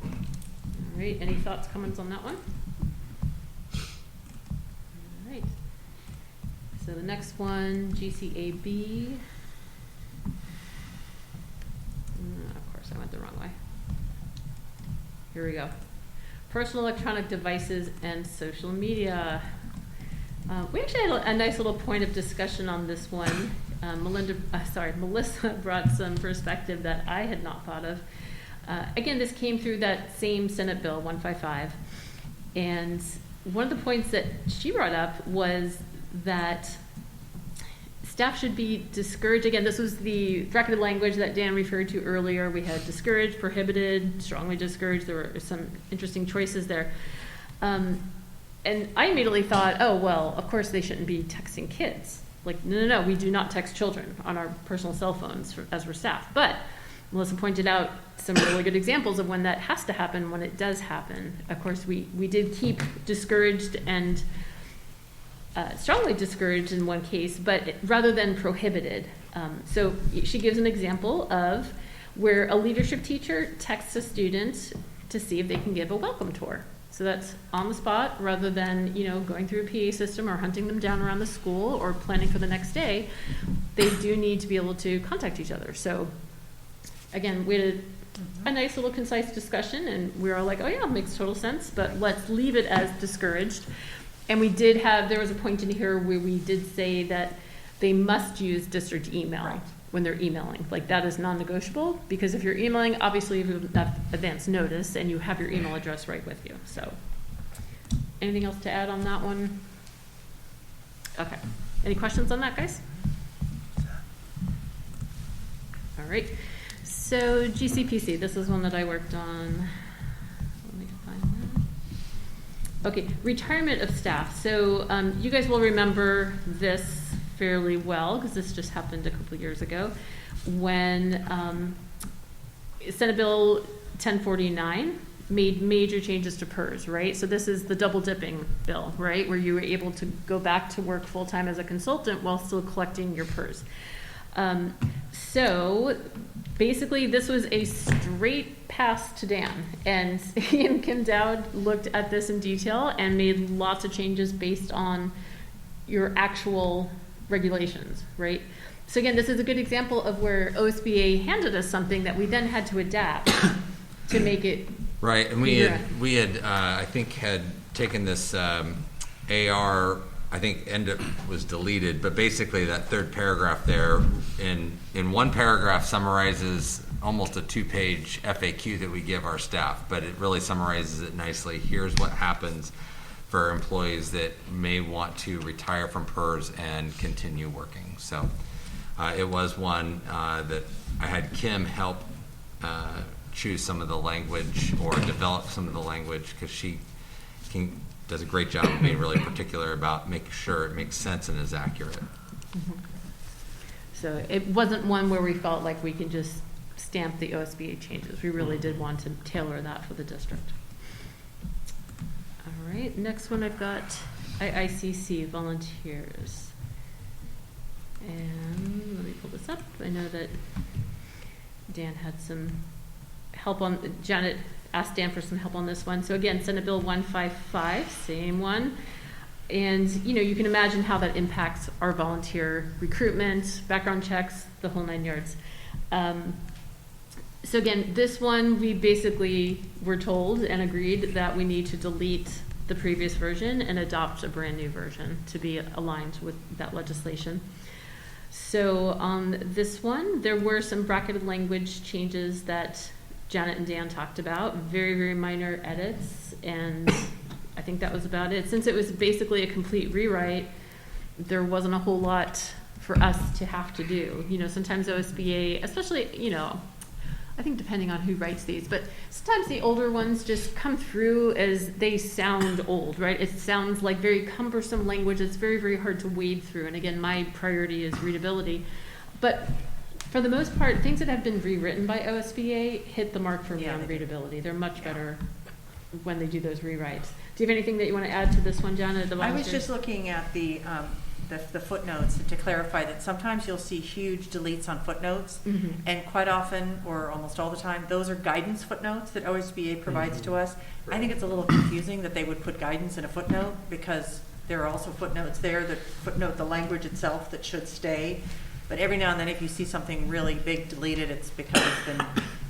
All right, any thoughts, comments on that one? All right. So the next one, GCAB. Of course, I went the wrong way. Here we go. Personal electronic devices and social media. We actually had a nice little point of discussion on this one. Melissa brought some perspective that I had not thought of. Again, this came through that same Senate Bill 155. And one of the points that she brought up was that staff should be discouraged. Again, this was the bracketed language that Dan referred to earlier. We had discouraged, prohibited, strongly discouraged. There were some interesting choices there. And I immediately thought, oh, well, of course they shouldn't be texting kids. Like, no, we do not text children on our personal cell phones as we're staff. But Melissa pointed out some really good examples of when that has to happen, when it does happen. Of course, we did keep discouraged and strongly discouraged in one case, but rather than prohibited. So she gives an example of where a leadership teacher texts a student to see if they can give a welcome tour. So that's on the spot rather than, going through a PA system or hunting them down around the school or planning for the next day. They do need to be able to contact each other. So again, we had a nice little concise discussion, and we were all like, oh yeah, makes total sense, but let's leave it as discouraged. And there was a point in here where we did say that they must use district email. Right. when they're emailing. Like, that is non-negotiable, because if you're emailing, obviously you have advance notice and you have your email address right with you, so. Anything else to add on that one? Okay, any questions on that, guys? All right, so GCPC, this is one that I worked on. Let me find that. Okay, retirement of staff. So you guys will remember this fairly well, because this just happened a couple years ago, when Senate Bill 1049 made major changes to PERS, right? So this is the double dipping bill, right? Where you were able to go back to work full-time as a consultant while still collecting your PERS. So basically this was a straight pass to Dan, and he and Kim Dowd looked at this in detail and made lots of changes based on your actual regulations, right? So again, this is a good example of where OSBA handed us something that we then had to adapt to make it. Right, and we had I think had taken this AR, I think was deleted, but basically that third paragraph there in one paragraph summarizes almost a 2-page FAQ that we give our staff, but it really summarizes it nicely. Here's what happens for employees that may want to retire from PERS and continue working. So it was one that I had Kim help choose some of the language or develop some of the language, because she does a great job of being really particular about making sure it makes sense and is accurate. Mm-hmm. So it wasn't one where we felt like we could just stamp the OSBA changes. We really did want to tailor that for the district. All right, next one I've got IICC volunteers. And let me pull this up. I know that Dan had some help on, Janet asked Dan for some help on this one. So again, Senate Bill 155, same one. And you can imagine how that impacts our volunteer recruitment, background checks, the whole 9 yards. So again, this one, we basically were told and agreed that we need to delete the previous version and adopt a brand new version to be aligned with that legislation. So on this one, there were some bracketed language changes that Janet and Dan talked about, very, very minor edits, and I think that was about it. Since it was basically a complete rewrite, there wasn't a whole lot for us to have to do. Sometimes OSBA, especially, I think depending on who writes these, but sometimes the older ones just come through as they sound old, right? It sounds like very cumbersome language. It's very, very hard to wade through. And again, my priority is readability. But for the most part, things that have been rewritten by OSBA hit the mark for me on readability. They're much better when they do those rewrites. Do you have anything that you want to add to this one, Janet? I was just looking at the footnotes to clarify that sometimes you'll see huge deletes on footnotes, Mm-hmm. and quite often, or almost all the time, those are guidance footnotes that OSBA provides to us. I think it's a little confusing that they would put guidance in a footnote, because there are also footnotes there that footnote the language itself that should stay. But every now and then, if you see something really big deleted, it's because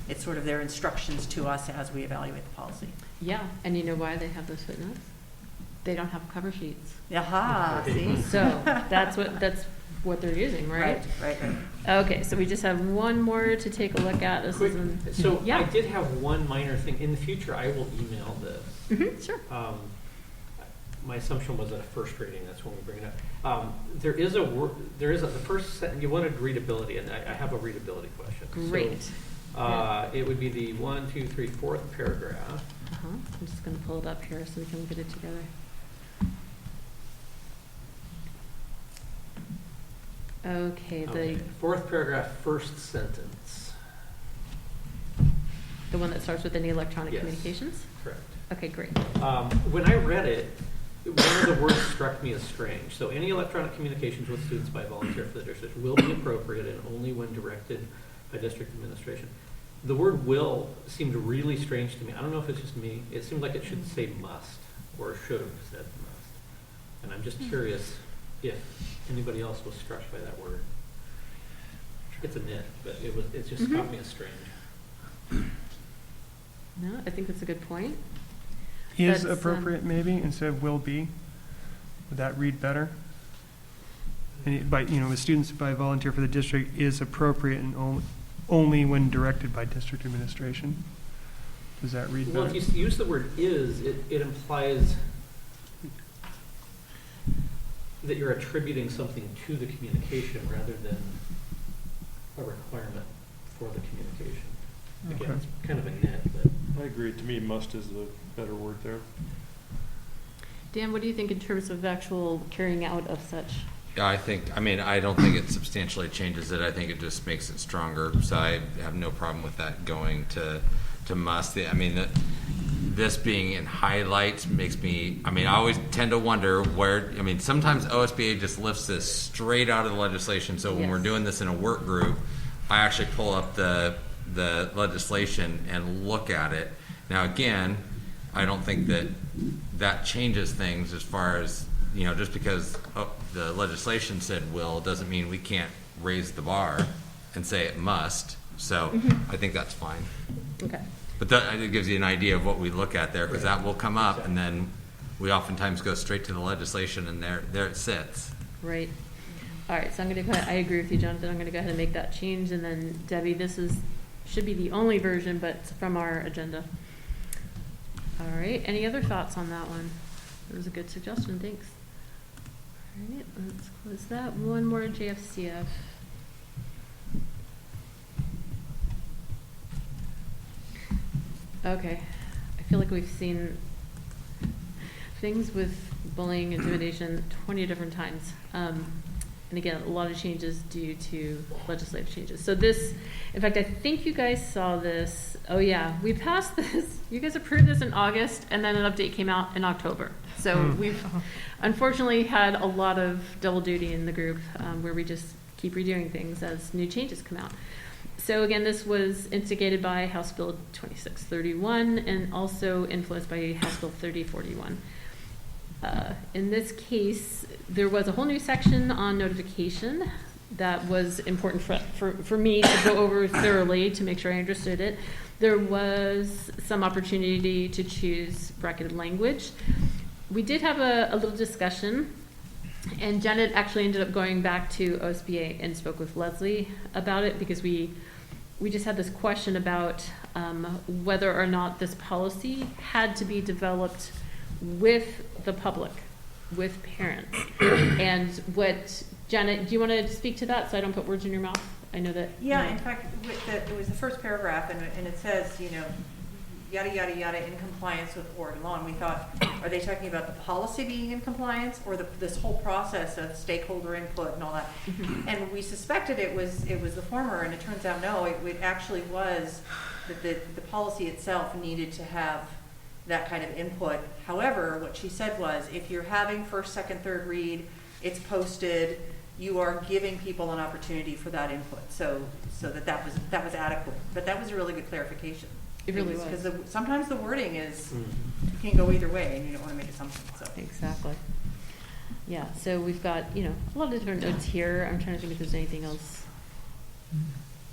it's sort of their instructions to us as we evaluate the policy. Yeah, and you know why they have those footnotes? They don't have cover sheets. Aha, see? So that's what they're using, right? Right. Okay, so we just have one more to take a look at. This Quick, is so yeah. I did have one minor thing. In the future, I will email this. Mm-hmm, sure. My assumption was at a first reading. That's when we bring it up. There is the first sentence. You wanted readability, and I have a readability question. Great. So, it would be the 1, 2, 3, 4th paragraph. Uh-huh. I'm just going to pull it up here so we can look at it together. Okay, Okay. 4th paragraph, first sentence. The one that starts with any electronic Yes. communications? Correct. Okay, great. When I read it, one of the words struck me as strange. So any electronic communications with students by volunteer for the district will be appropriate and only when directed by district administration. The word will seemed really strange to me. I don't know if it's just me. It seemed like it should say must, or should have said must. And I'm just curious if anybody else was struck by that word. It's a nit, but it just struck me as strange. No, I think that's a good point. Is That's, appropriate maybe instead of will be. Would that read better? with students by volunteer for the district is appropriate and only when directed by district administration. Does that read Well, better? if you use the word is, it implies that you're attributing something to the communication rather than a requirement for the communication. Again, Okay. it's kind of a net, but. I agree. To me, must is the better word there. Dan, what do you think in terms of actual carrying out of such? Yeah, I don't think it substantially changes it. I think it just makes it stronger. So I have no problem with that going to must. This being in highlights makes me, I always tend to wonder where, sometimes OSBA just lifts this straight out of the legislation. So when we're Yes. doing this in a work group, I actually pull up the legislation and look at it. Now, again, I don't think that changes things as far as, just because the legislation said will doesn't mean we can't raise the bar and say it must. So I think that's fine. Okay. But it gives you an idea of what we look at there, because that will come up, and then we oftentimes go straight to the legislation, and there it sits. Right. All right, so I'm going to go ahead, I agree with you, Jonathan. I'm going to go ahead and make that change. And then Debbie, this should be the only version, but it's from our agenda. All right, any other thoughts on that one? It was a good suggestion, thanks. All right, let's close that. One more JFCF. Okay, I feel like we've seen things with bullying, intimidation 20 different times. And again, a lot of changes due to legislative changes. So this, in fact, I think you guys saw this. Oh yeah, we passed this. You guys approved this in August, and then an update came out in October. So we've unfortunately had a lot of double duty in the group where we just keep redoing things as new changes come out. So again, this was instigated by House Bill 2631 and also influenced by House Bill 3041. In this case, there was a whole new section on notification that was important for me to go over thoroughly to make sure I understood it. There was some opportunity to choose bracketed language. We did have a little discussion, and Janet actually ended up going back to OSBA and spoke with Leslie about it, because we just had this question about whether or not this policy had to be developed with the public, with parents. And what, Janet, do you want to speak to that so I don't put words in your mouth? I know that. Yeah, in fact, it was the first paragraph, and it says, yada, yada, yada, in compliance with Oregon law. And we thought, are they talking about the policy being in compliance, or this whole process of stakeholder input and all that? And we suspected it was the former, and it turns out no, it actually was that the policy itself needed to have that kind of input. However, what she said was, if you're having first, second, third read, it's posted, you are giving people an opportunity for that input. So that was adequate. But that was a really good clarification. It really was. Because sometimes the wording is, can go either way, and you don't want to make assumptions. So. Exactly. Yeah, so we've got, a lot of different notes here. I'm trying to think if there's anything else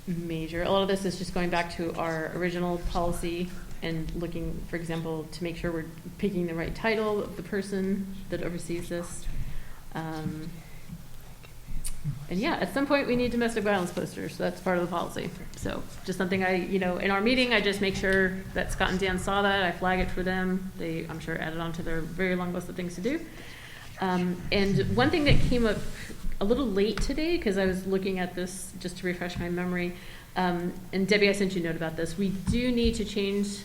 major. A lot of this is just going back to our original policy and looking, for example, to make sure we're picking the right title of the person that oversees this. And yeah, at some point we need domestic violence posters, so that's part of the policy. So just something in our meeting, I just make sure that Scott and Dan saw that, I flag it for them. They, I'm sure, added on to their very long list of things to do. And one thing that came up a little late today, because I was looking at this just to refresh my memory, and Debbie, I sent you a note about this. We do need to change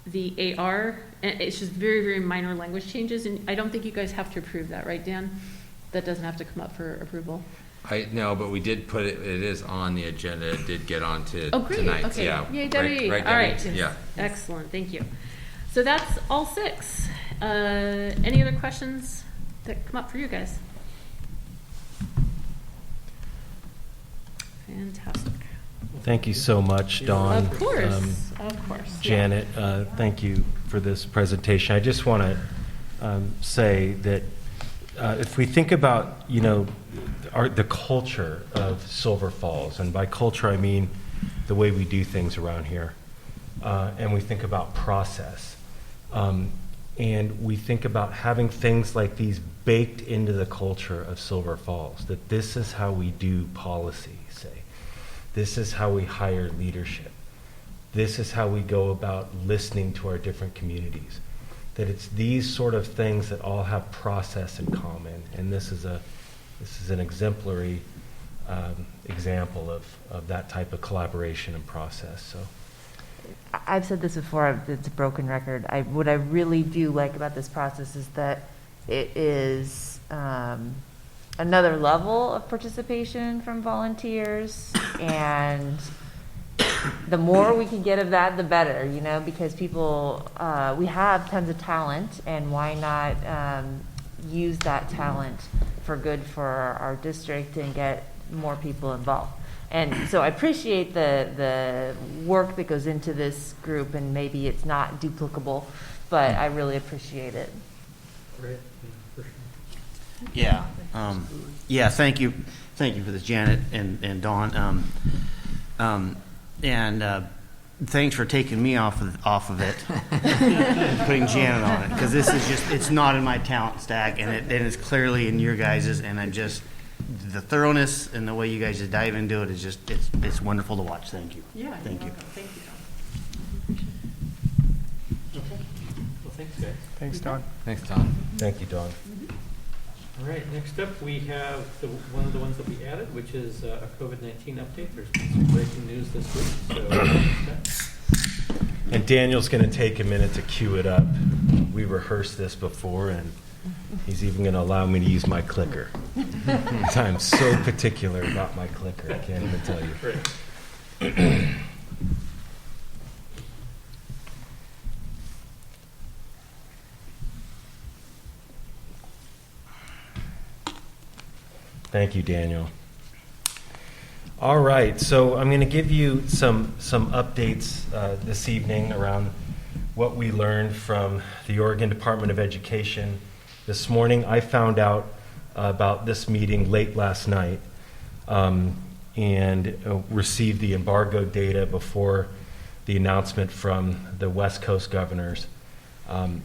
the AR, and it's just very, very minor language changes, and I don't think you guys have to approve that, right, Dan? That doesn't have to come up for approval. No, but we did put it is on the agenda. It did get on to Oh, great. tonight. Okay. Yeah. Yay, Debbie. Right, All right. Debbie? Yeah. Excellent. Thank you. So that's all 6. Any other questions that come up for you guys? Fantastic. Thank you so much, Dawn. Of course. Of course. Janet, thank you for this presentation. I just want to say that if we think about, the culture of Silver Falls, and by culture I mean the way we do things around here, and we think about process, And we think about having things like these baked into the culture of Silver Falls, that this is how we do policy, say. This is how we hire leadership. This is how we go about listening to our different communities. That it's these sort of things that all have process in common. And this is an exemplary example of that type of collaboration and process. So. I've said this before, it's a broken record. What I really do like about this process is that it is another level of participation from volunteers, and the more we can get of that, the better, because people, we have tons of talent, and why not use that talent for good for our district and get more people involved. And so I appreciate the work that goes into this group, and maybe it's not duplicable, but I really appreciate it. Right, for sure. Yeah. Yeah. Thank you for this, Janet and Dawn. And thanks for taking me off of it and putting Janet on it, because this is it's not in my talent stack, and it's clearly in your guys's. And I'm just the thoroughness and the way you guys just dive into it is just it's wonderful to watch. Thank you. Yeah. Thank you. Thank you, Don. Okay. Well, thanks, guys. Thanks, Don. Thanks, Tom. Thank you, Dawn. All right, next up, we have one of the ones that we added, which is a COVID-19 update. There's been some breaking news this week, so. And Daniel's going to take a minute to cue it up. We rehearsed this before, and he's even going to allow me to use my clicker. I'm so particular about my clicker, I can't even tell you. Right. Thank you, Daniel. All right, so I'm going to give you some updates this evening around what we learned from the Oregon Department of Education. This morning, I found out about this meeting late last night and received the embargo data before the announcement from the West Coast governors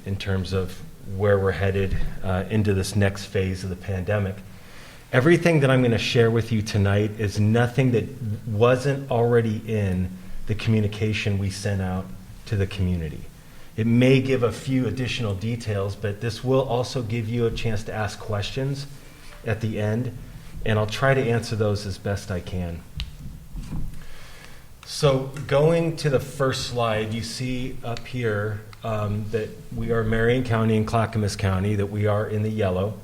in terms of where we're headed into this next phase of the pandemic. Everything that I'm going to share with you tonight is nothing that wasn't already in the communication we sent out to the community. It may give a few additional details, but this will also give you a chance to ask questions at the end, and I'll try to answer those as best I can. So going to the first slide, you see up here that we are Marion County and Clackamas County, that we are in the yellow.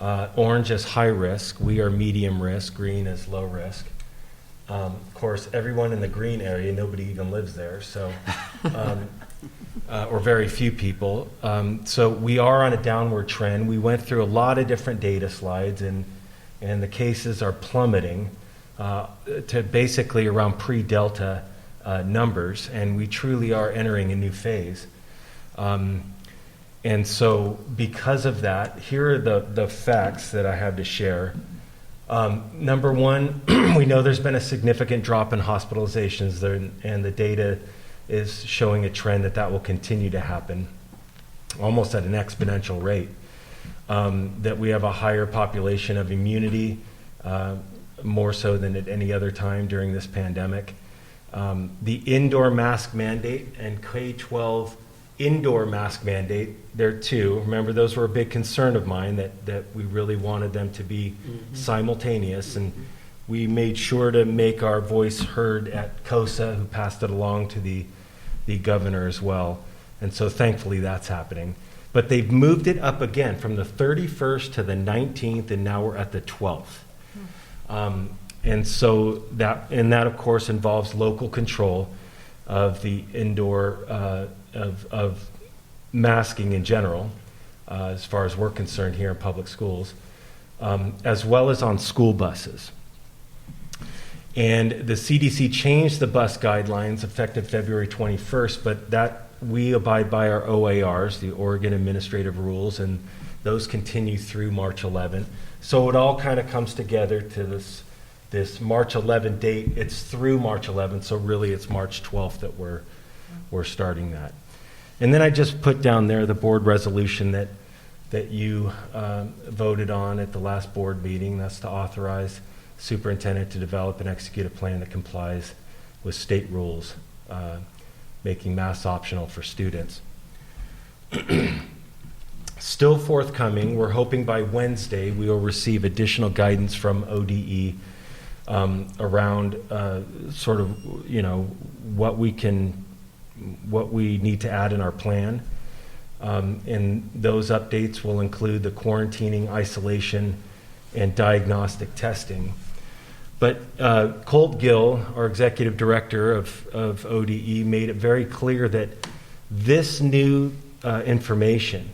Orange is high risk, we are medium risk, green is low risk. Of course, everyone in the green area, nobody even lives there, so or very few people. So we are on a downward trend. We went through a lot of different data slides, and the cases are plummeting to basically around pre-Delta numbers, and we truly are entering a new phase. And so because of that, here are the facts that I have to share. Number one, we know there's been a significant drop in hospitalizations there, and the data is showing a trend that will continue to happen almost at an exponential rate. That we have a higher population of immunity, more so than at any other time during this pandemic. The indoor mask mandate and K-12 indoor mask mandate, there too. Remember, those were a big concern of mine, that we really wanted them to be simultaneous, and we made sure to make our voice heard at COSA, who passed it along to the governor as well. And so thankfully that's happening. But they've moved it up again from the 31st to the 19th, and now we're at the 12th. And so that of course involves local control of the indoor of masking in general, as far as we're concerned here in public schools, as well as on school buses. And the CDC changed the bus guidelines effective February 21st, but that we abide by our OARs, the Oregon Administrative Rules, and those continue through March 11th. So it all kind of comes together to this March 11th date. It's through March 11th, so really it's March 12th that we're starting that. And then I just put down there the board resolution that you voted on at the last board meeting. That's to authorize superintendent to develop and execute a plan that complies with state rules, making math optional for students. Still forthcoming, we're hoping by Wednesday we will receive additional guidance from ODE around sort of, what we need to add in our plan. And those updates will include the quarantining, isolation, and diagnostic testing. But Colt Gill, our executive director of ODE, made it very clear that this new information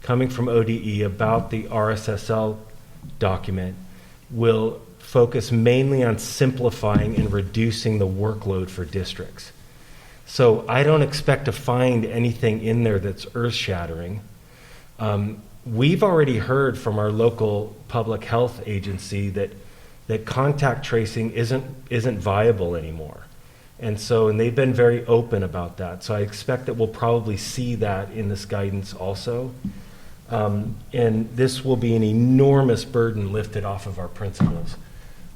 coming from ODE about the RSSL document will focus mainly on simplifying and reducing the workload for districts. So I don't expect to find anything in there that's earth-shattering. We've already heard from our local public health agency that contact tracing isn't viable anymore. And they've been very open about that. So I expect that we'll probably see that in this guidance also. And this will be an enormous burden lifted off of our principals.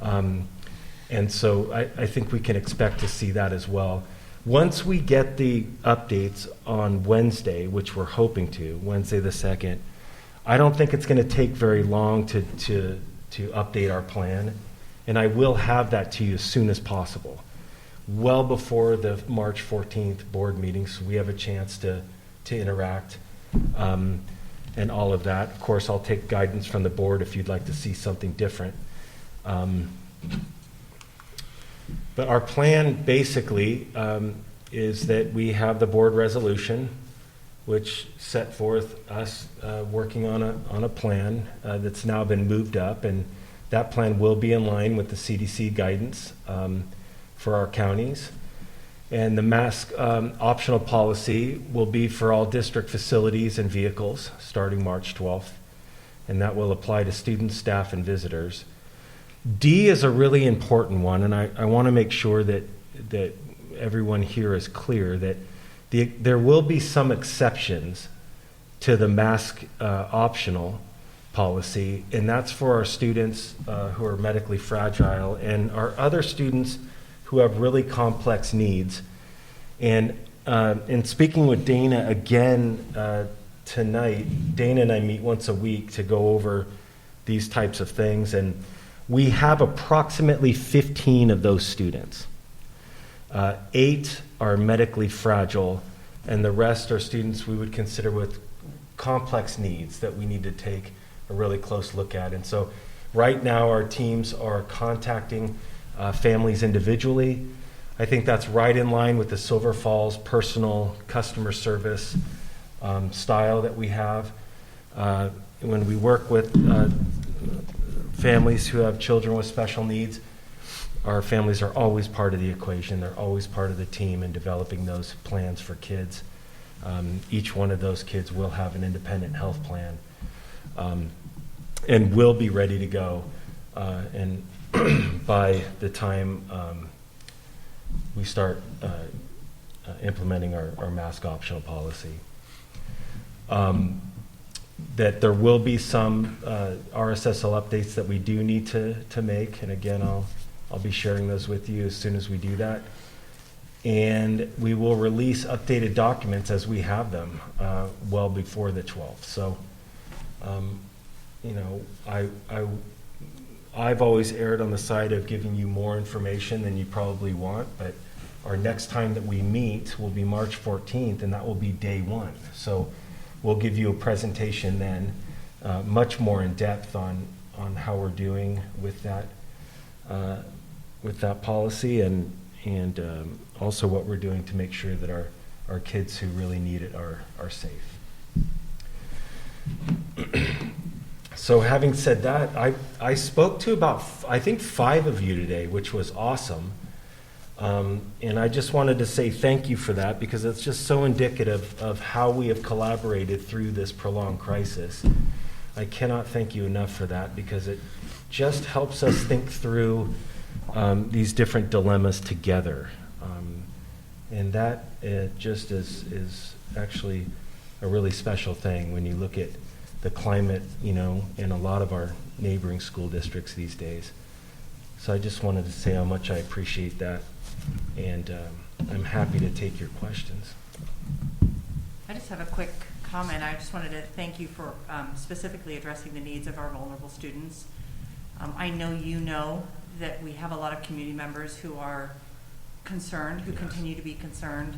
And so I think we can expect to see that as well. Once we get the updates on Wednesday, which we're hoping to, Wednesday the 2nd, I don't think it's going to take very long to update our plan. And I will have that to you as soon as possible, well before the March 14th board meeting, so we have a chance to interact and all of that. Of course, I'll take guidance from the board if you'd like to see something different. But our plan basically is that we have the board resolution, which set forth us working on a plan that's now been moved up, and that plan will be in line with the CDC guidance for our counties. And the mask optional policy will be for all district facilities and vehicles starting March 12th, and that will apply to students, staff, and visitors. D is a really important one, and I want to make sure that everyone here is clear that there will be some exceptions to the mask optional policy, and that's for our students who are medically fragile and our other students who have really complex needs. And in speaking with Dana again tonight, Dana and I meet once a week to go over these types of things, and we have approximately 15 of those students. 8 are medically fragile, and the rest are students we would consider with complex needs that we need to take a really close look at. And so right now our teams are contacting families individually. I think that's right in line with the Silver Falls personal customer service style that we have. When we work with families who have children with special needs, our families are always part of the equation. They're always part of the team in developing those plans for kids. Each one of those kids will have an independent health plan and will be ready to go and by the time we start implementing our mask optional policy. That there will be some RSSL updates that we do need to make, and again, I'll be sharing those with you as soon as we do that. And we will release updated documents as we have them well before the 12th. So, I've always erred on the side of giving you more information than you probably want, but our next time that we meet will be March 14th, and that will be day 1. So we'll give you a presentation then, much more in depth on how we're doing with that policy, and also what we're doing to make sure that our kids who really need it are safe. So having said that, I spoke to about, I think, 5 of you today, which was awesome. And I just wanted to say thank you for that, because it's just so indicative of how we have collaborated through this prolonged crisis. I cannot thank you enough for that, because it just helps us think through these different dilemmas together. And that just is actually a really special thing when you look at the climate, in a lot of our neighboring school districts these days. So I just wanted to say how much I appreciate that, and I'm happy to take your questions. I just have a quick comment. I just wanted to thank you for specifically addressing the needs of our vulnerable students. I know you know that we have a lot of community members who are concerned, who continue to be concerned,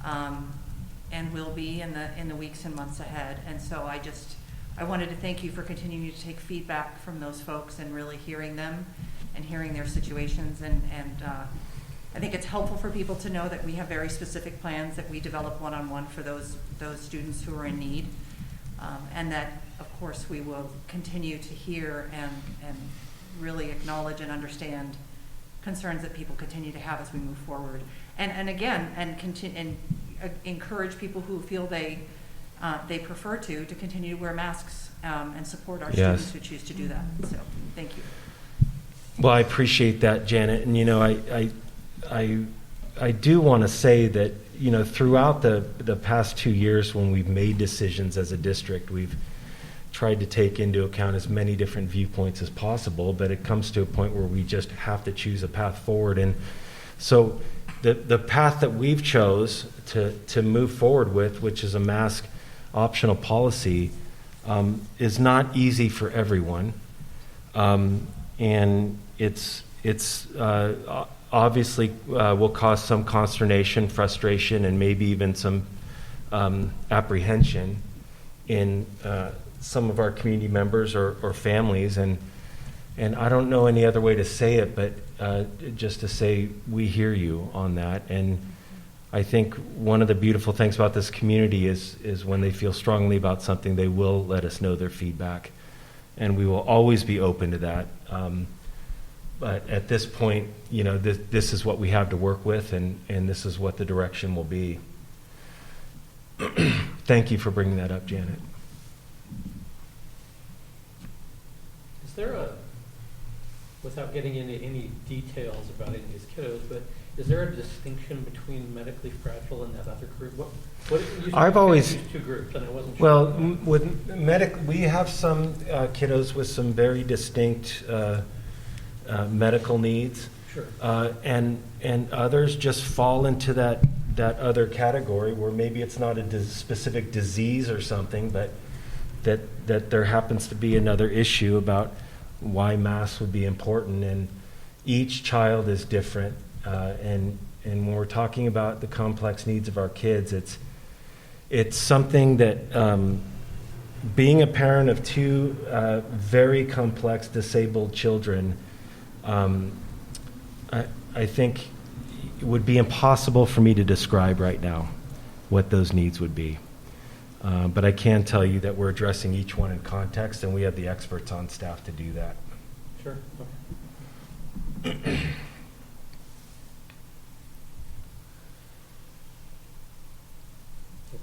and will be in the weeks and months ahead. And so I wanted to thank you for continuing to take feedback from those folks and really hearing them and hearing their situations. And I think it's helpful for people to know that we have very specific plans that we develop one-on-one for those students who are in need, and that, of course, we will continue to hear and really acknowledge and understand concerns that people continue to have as we move forward. And again, encourage people who feel they prefer to continue to wear masks and support our Yes. students who choose to do that. So, thank you. Well, I appreciate that, Janet. And, I do want to say that, throughout the past 2 years when we've made decisions as a district, we've tried to take into account as many different viewpoints as possible, but it comes to a point where we just have to choose a path forward. And so the path that we've chose to move forward with, which is a mask optional policy, is not easy for everyone. And it's obviously will cause some consternation, frustration, and maybe even some apprehension in some of our community members or families. And I don't know any other way to say it, but just to say we hear you on that. And I think one of the beautiful things about this community is when they feel strongly about something, they will let us know their feedback. And we will always be open to that. But at this point, this is what we have to work with, and this is what the direction will be. Thank you for bringing that up, Janet. Is there without getting into any details about any of these kiddos, but is there a distinction between medically fragile and that other group? I've always used two groups, and I wasn't sure. Well, with we have some kiddos with some very distinct medical needs. Sure. And others just fall into that other category where maybe it's not a specific disease or something, but that there happens to be another issue about why masks would be important. And each child is different. And when we're talking about the complex needs of our kids, it's something that being a parent of two very complex disabled children, I think it would be impossible for me to describe right now what those needs would be. But I can tell you that we're addressing each one in context, and we have the experts on staff to do that. Sure. Okay.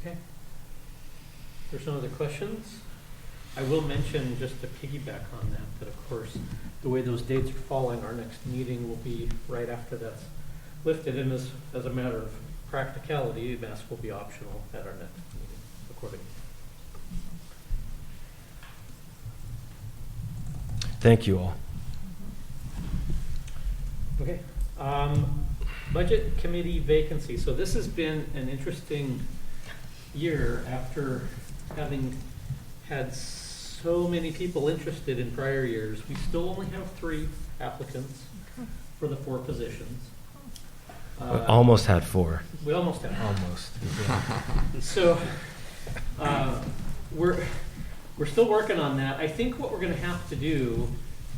Okay. There's no other questions? I will mention, just to piggyback on that of course, the way those dates are falling, our next meeting will be right after that's lifted, and as a matter of practicality, masks will be optional at our next meeting, accordingly. Thank you all. Okay. Budget committee vacancy. So this has been an interesting year after having had so many people interested in prior years. We still only have 3 applicants for the 4 positions. Almost had 4. We almost have. Almost. So we're still working on that. I think what we're going to have to do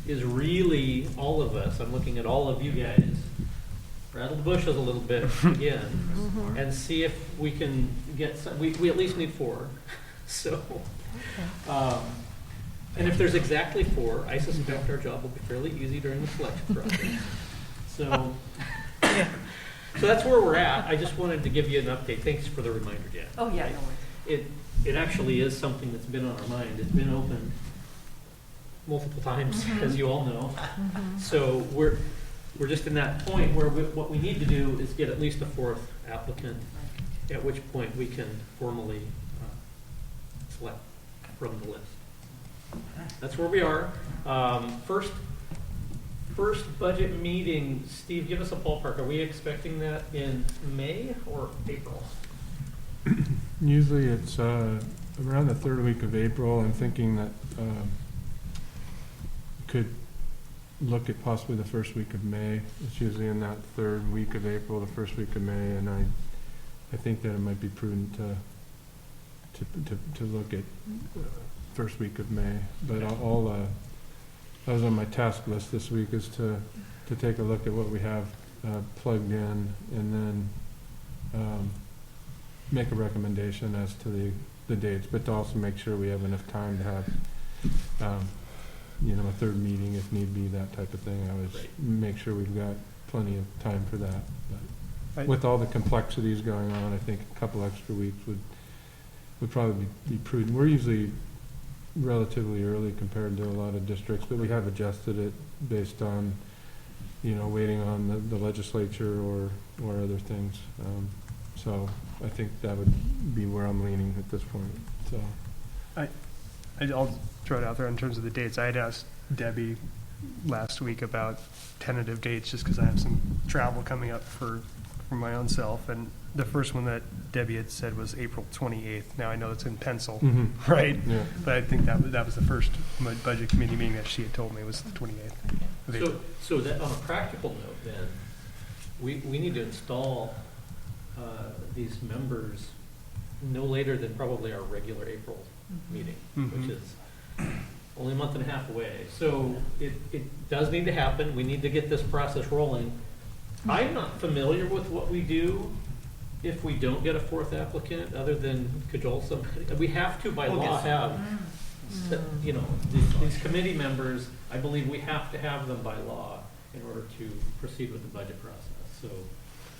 is really, all of us, I'm looking at all of you guys, rattle the bushes a little bit again, and see if we can get some, we at least need 4. So, and if there's exactly 4, I suspect our job will be fairly easy during the selection process. So, so that's where we're at. I just wanted to give you an update. Thanks for the reminder, Jan. Oh, yeah, no worries. It actually is something that's been on our mind. It's been opened multiple times, as you all know. So we're just in that point where what we need to do is get at least a fourth applicant, at which point we can formally select from the list. That's where we are. First budget meeting, Steve, give us a ballpark. Are we expecting that in May or April? Usually it's around the third week of April. I'm thinking that could look at possibly the first week of May. It's usually in that third week of April, the first week of May, and I think that it might be prudent to look at first week of May. But that was on my task list this week, is to take a look at what we have plugged in, and then make a recommendation as to the dates, but to also make sure we have enough time to have a third meeting if need be, that type of thing. I would make sure we've got plenty of time for that. But with all the complexities going on, I think a couple extra weeks would probably be prudent. We're usually relatively early compared to a lot of districts, but we have adjusted it based on, waiting on the legislature or other things. So I think that would be where I'm leaning at this point. So I'll throw it out there in terms of the dates. I had asked Debbie last week about tentative dates, just because I have some travel coming up for my own self, and the first one that Debbie had said was April 28th. Now I know it's in pencil, right? Yeah. But I think that was the first budget committee meeting that she had told me was the 28th of April. So that on a practical note, then we need to install these members no later than probably our regular April meeting, which is only a month and a half away. So it does need to happen. We need to get this process rolling. I'm not familiar with what we do if we don't get a fourth applicant, other than cajole somebody. We have to, by law, have, these committee members. I believe we have to have them by law in order to proceed with the budget process. So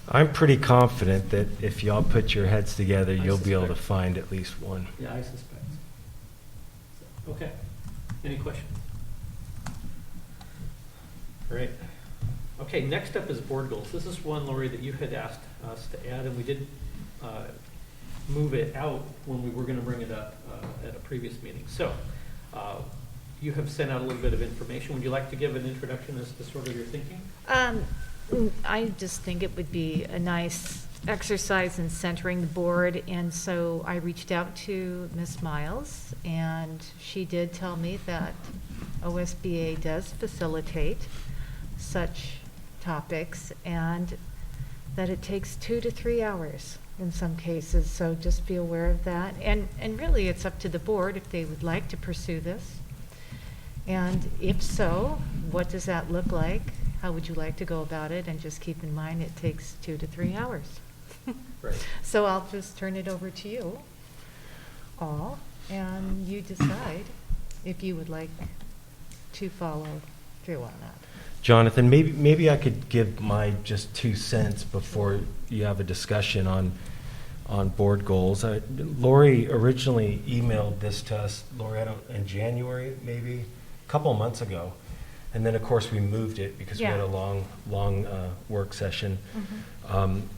I'm pretty confident that if y'all put your heads together, you'll be able to suspect. find at least one. Yeah, I suspect. So, okay. Any questions? Great. Okay, next up is board goals. This is one, Lori, that you had asked us to add, and we did move it out when we were going to bring it up at a previous meeting. So you have sent out a little bit of information. Would you like to give an introduction as to sort of your thinking? I just think it would be a nice exercise in centering the board, and so I reached out to Ms. Miles, and she did tell me that OSBA does facilitate such topics, and that it takes 2 to 3 hours in some cases, so just be aware of that. And really, it's up to the board if they would like to pursue this. And if so, what does that look like? How would you like to go about it? And just keep in mind, it takes 2 to 3 hours. Right. So I'll just turn it over to you all, and you decide if you would like to follow through on that. Jonathan, maybe I could give my just 2 cents before you have a discussion on board goals. Lori originally emailed this to us, Lori, in January, maybe a couple of months ago. And then, of course, we moved it because we had a long work session. And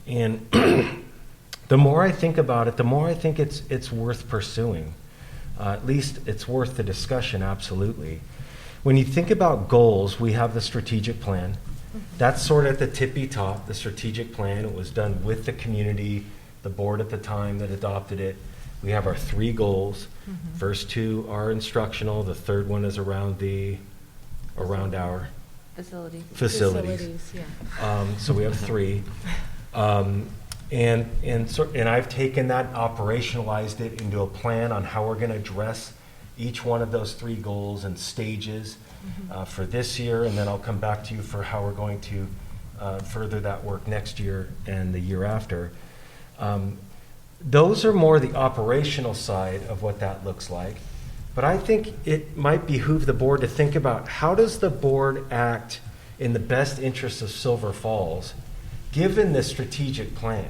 the more I think about it, the more I think it's worth pursuing. At least it's worth the discussion, absolutely. When you think about goals, we have the strategic plan. That's sort of at the tippy top, the strategic plan. It was done with the community, the board at the time that adopted it. We have our 3 goals. First 2 are instructional. The third one is around our facilities. Yeah. So we have 3. And I've taken that, operationalized it into a plan on how we're going to address each one of those 3 goals and stages for this year, and then I'll come back to you for how we're going to further that work next year and the year after. Those are more the operational side of what that looks like, but I think it might behoove the board to think about how does the board act in the best interest of Silver Falls, given this strategic plan,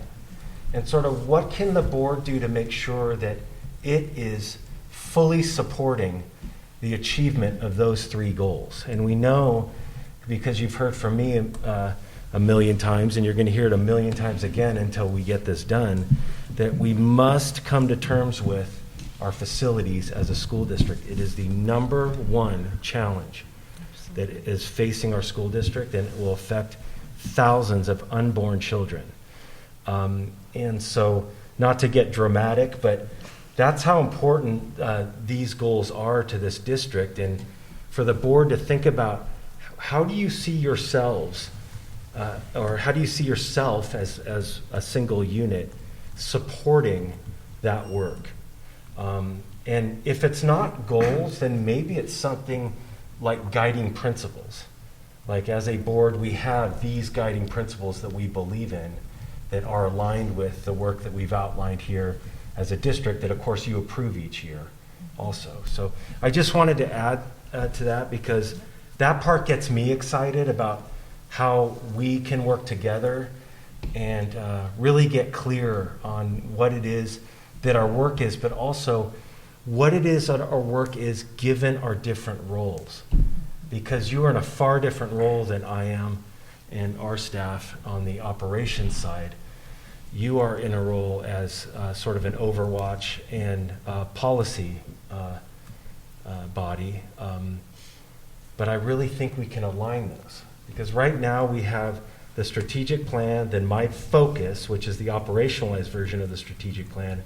and sort of what can the board do to make sure that it is fully supporting the achievement of those 3 goals. And we know because you've heard from me a million times, and you're going to hear it a million times again until we get this done, that we must come to terms with our facilities as a school district. It is the number one challenge that is facing our school district, and it will affect thousands of unborn children. And so, not to get dramatic, but that's how important these goals are to this district. And for the board to think about, how do you see yourselves, or how do you see yourself as a single unit supporting that work? And if it's not goals, then maybe it's something like guiding principles. Like, as a board, we have these guiding principles that we believe in that are aligned with the work that we've outlined here as a district that, of course, you approve each year also. So I just wanted to add to that, because that part gets me excited about how we can work together and really get clear on what it is that our work is, but also what it is that our work is given our different roles. Because you are in a far different role than I am and our staff on the operations side. You are in a role as sort of an overwatch and policy body. But I really think we can align those. Because right now we have the strategic plan, then my focus, which is the operationalized version of the strategic plan,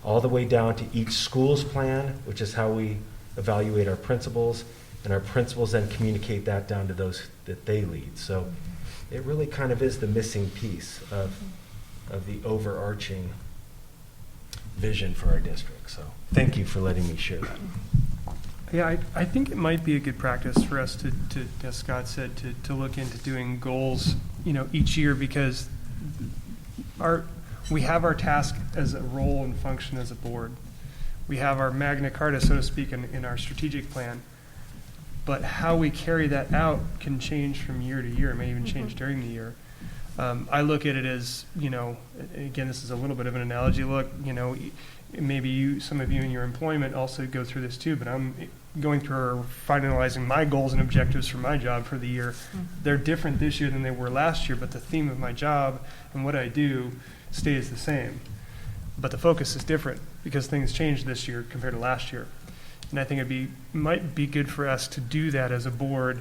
all the way down to each school's plan, which is how we evaluate our principals, and our principals then communicate that down to those that they lead. So it really kind of is the missing piece of the overarching vision for our district. So thank you for letting me share that. Yeah, I think it might be a good practice for us to as Scott said, to look into doing goals, each year, because we have our task as a role and function as a board. We have our Magna Carta, so to speak, in our strategic plan. But how we carry that out can change from year to year. It may even change during the year. I look at it as, again, this is a little bit of an analogy. Look, maybe some of you in your employment also go through this too, but I'm going through or finalizing my goals and objectives for my job for the year. They're different this year than they were last year, but the theme of my job and what I do stays the same. But the focus is different because things changed this year compared to last year. And I think might be good for us to do that as a board.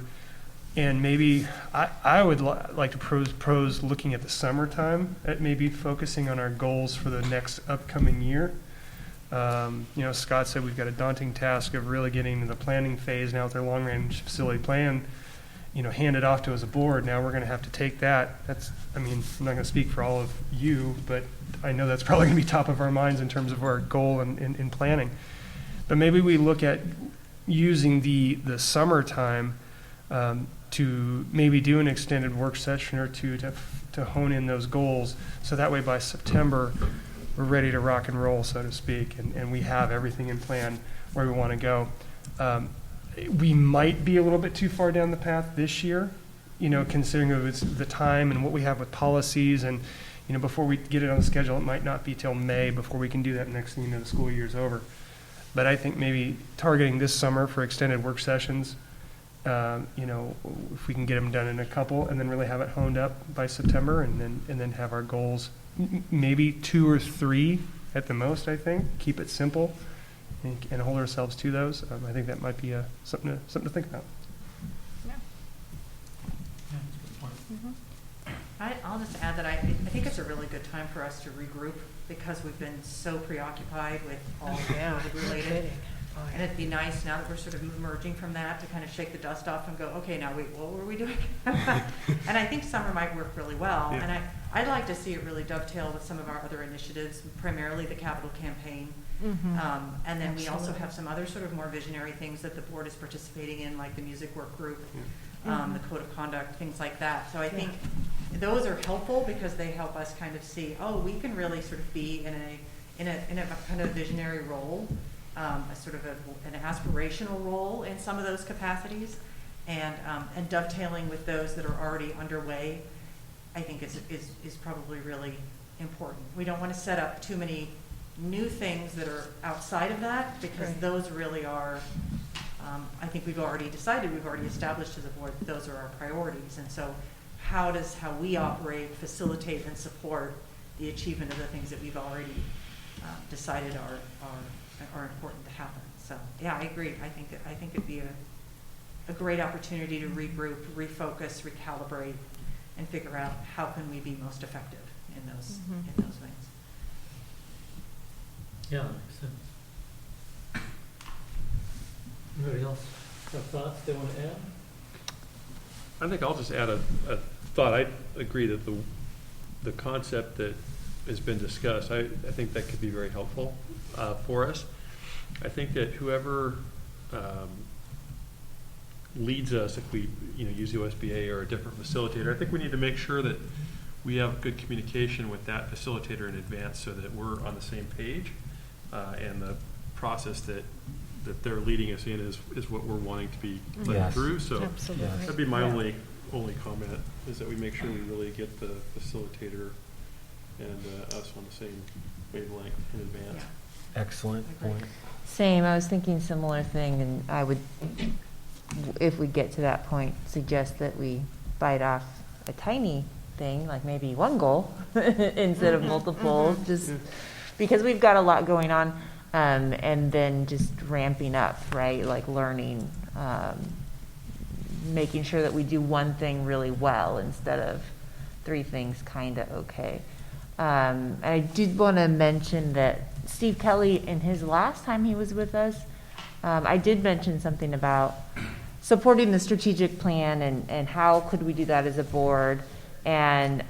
And maybe I would like to propose looking at the summertime at maybe focusing on our goals for the next upcoming year. Scott said we've got a daunting task of really getting into the planning phase now with our long-range facility plan, handed off to us as a board. Now we're going to have to take that. I'm not going to speak for all of you, but I know that's probably going to be top of our minds in terms of our goal in planning. But maybe we look at using the summertime to maybe do an extended work session or two to hone in those goals. So that way by September, we're ready to rock and roll, so to speak, and we have everything in plan where we want to go. We might be a little bit too far down the path this year, considering of the time and what we have with policies. And, before we get it on the schedule, it might not be till May before we can do that. Next thing the school year's over. But I think maybe targeting this summer for extended work sessions, if we can get them done in a couple, and then really have it honed up by September, and then have our goals, maybe 2 or 3 at the most. I think keep it simple and hold ourselves to those. I think that might be something to think about. I'll just add that I think it's a really good time for us to regroup because we've been so preoccupied with all the COVID-related. And it'd be nice now that we're sort of emerging from that to kind of shake the dust off and go, okay, now wait, what were we doing? And I think summer might work really well. Yeah. And I'd like to see it really dovetail with some of our other initiatives, primarily the capital campaign. And then we also have some other sort of more visionary things that the board is participating in, like the music work group, the code of conduct, things like that. So I think those are helpful because they help us kind of see, we can really sort of be in a kind of visionary role, a sort of an aspirational role in some of those capacities, and dovetailing with those that are already underway, I think is probably really important. We don't want to set up too many new things that are outside of that because those really are I think we've already decided, we've already established as a board, that those are our priorities. And so how we operate, facilitate, and support the achievement of the things that we've already decided are important to happen. So, yeah, I agree. I think it'd be a great opportunity to regroup, refocus, recalibrate, and figure out how can we be most effective in those things. Yeah, that makes sense. Anybody else have thoughts they want to add? I think I'll just add a thought. I agree that the concept that has been discussed, I think that could be very helpful for us. I think that whoever leads us, if we use the OSBA or a different facilitator, I think we need to make sure that we have good communication with that facilitator in advance so that we're on the same page, and the process that they're leading us in is what we're wanting to be led Yes. through. So Absolutely. that'd be my only comment, is that we make sure we really get the facilitator and us on the same wavelength in advance. Excellent point. Same, I was thinking similar thing, and I would, if we get to that point, suggest that we bite off a tiny thing, like maybe one goal instead of multiple, just because we've got a lot going on, and then just ramping up, right? Like learning, making sure that we do one thing really well instead of 3 things kind of okay. And I did want to mention that Steve Kelly, in his last time he was with us, I did mention something about supporting the strategic plan and how could we do that as a board. And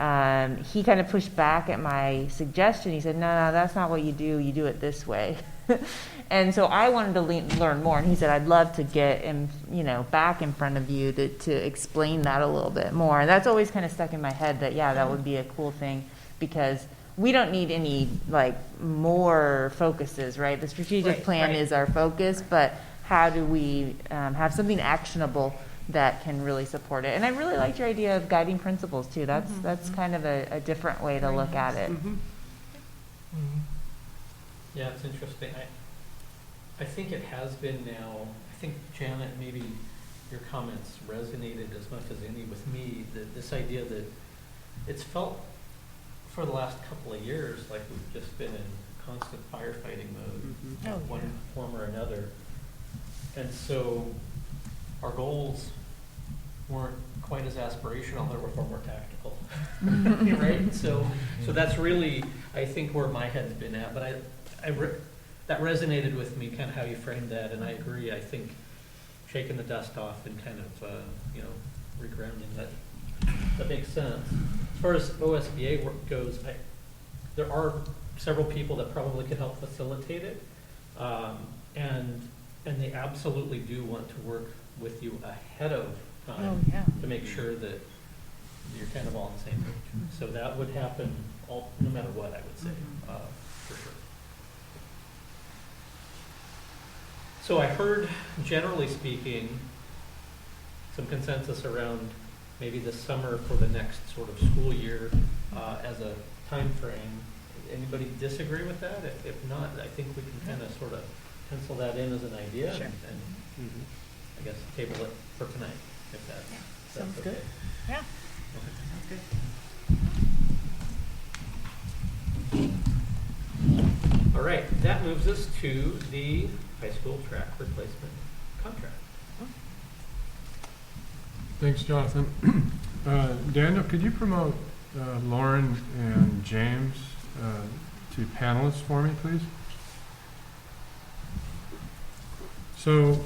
he kind of pushed back at my suggestion. He said, no, that's not what you do. You do it this way. And so I wanted to learn more. And he said, I'd love to get him, back in front of you to explain that a little bit more. And that's always kind of stuck in my head that, yeah, that would be a cool thing, because we don't need any more focuses, right? The strategic plan is our focus, but how do we have something actionable that can really support it? And I really liked your idea of guiding principles too. That's kind of a different way to look at it. Yeah, it's interesting. I think it has been now, I think, Janet, maybe your comments resonated as much as any with me, that this idea that it's felt for the last couple of years like we've just been in constant firefighting mode, in one form or another. And so our goals weren't quite as aspirational, they were far more tactical, right? So that's really, I think, where my head's been at. But that resonated with me, kind of how you framed that, and I agree. I think shaking the dust off and kind of, regrounding, that makes sense. As far as OSBA work goes, there are several people that probably could help facilitate it, and they absolutely do want to work with you ahead of time to make sure that you're kind of all on the same page. So that would happen no matter what, I would say, for sure. So I heard, generally speaking, some consensus around maybe this summer for the next sort of school year as a time frame. Anybody disagree with that? If not, I think we can kind of sort of pencil that in as an idea, and I guess table it for tonight, if that's Sounds okay. good. Yeah. Okay. Sounds good. All right, that moves us to the high school track replacement contract. Thanks, Jonathan. Daniel, could you promote Lauren and James to panelists for me, please? So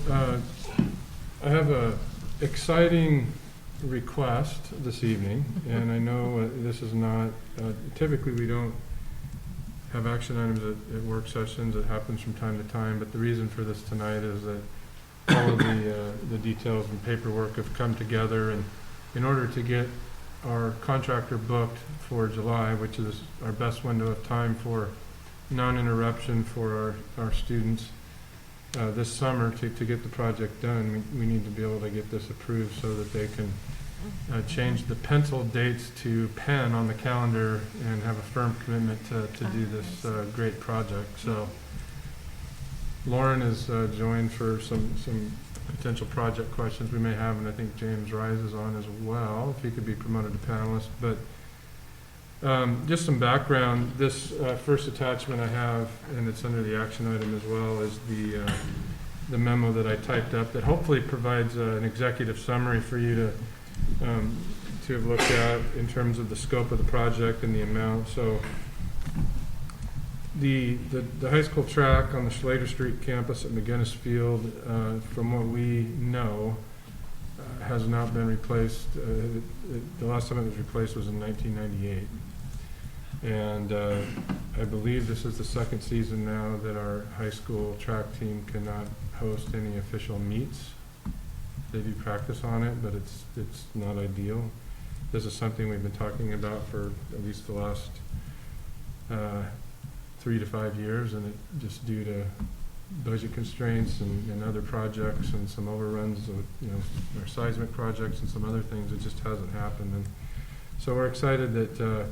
I have a exciting request this evening, and I know this is not, typically we don't have action items at work sessions. It happens from time to time, but the reason for this tonight is that all of the details and paperwork have come together, and in order to get our contractor booked for July, which is our best window of time for non-interruption for our students this summer to get the project done, we need to be able to get this approved so that they can change the pencil dates to pen on the calendar and have a firm commitment to do this great project. So Lauren is joined for some potential project questions we may have, and I think James Rise is on as well, if he could be promoted to panelist. But just some background, this first attachment I have, and it's under the action item as well, is the memo that I typed up that hopefully provides an executive summary for you to have looked at in terms of the scope of the project and the amount. So the high school track on the Schlater Street campus at McGinnis Field, from what we know, has not been replaced. The last time it was replaced was in 1998. And I believe this is the second season now that our high school track team cannot host any official meets. They do practice on it, but it's not ideal. This is something we've been talking about for at least the last 3 to 5 years, and it just due to budget constraints and other projects and some overruns of, our seismic projects and some other things, it just hasn't happened. And so we're excited that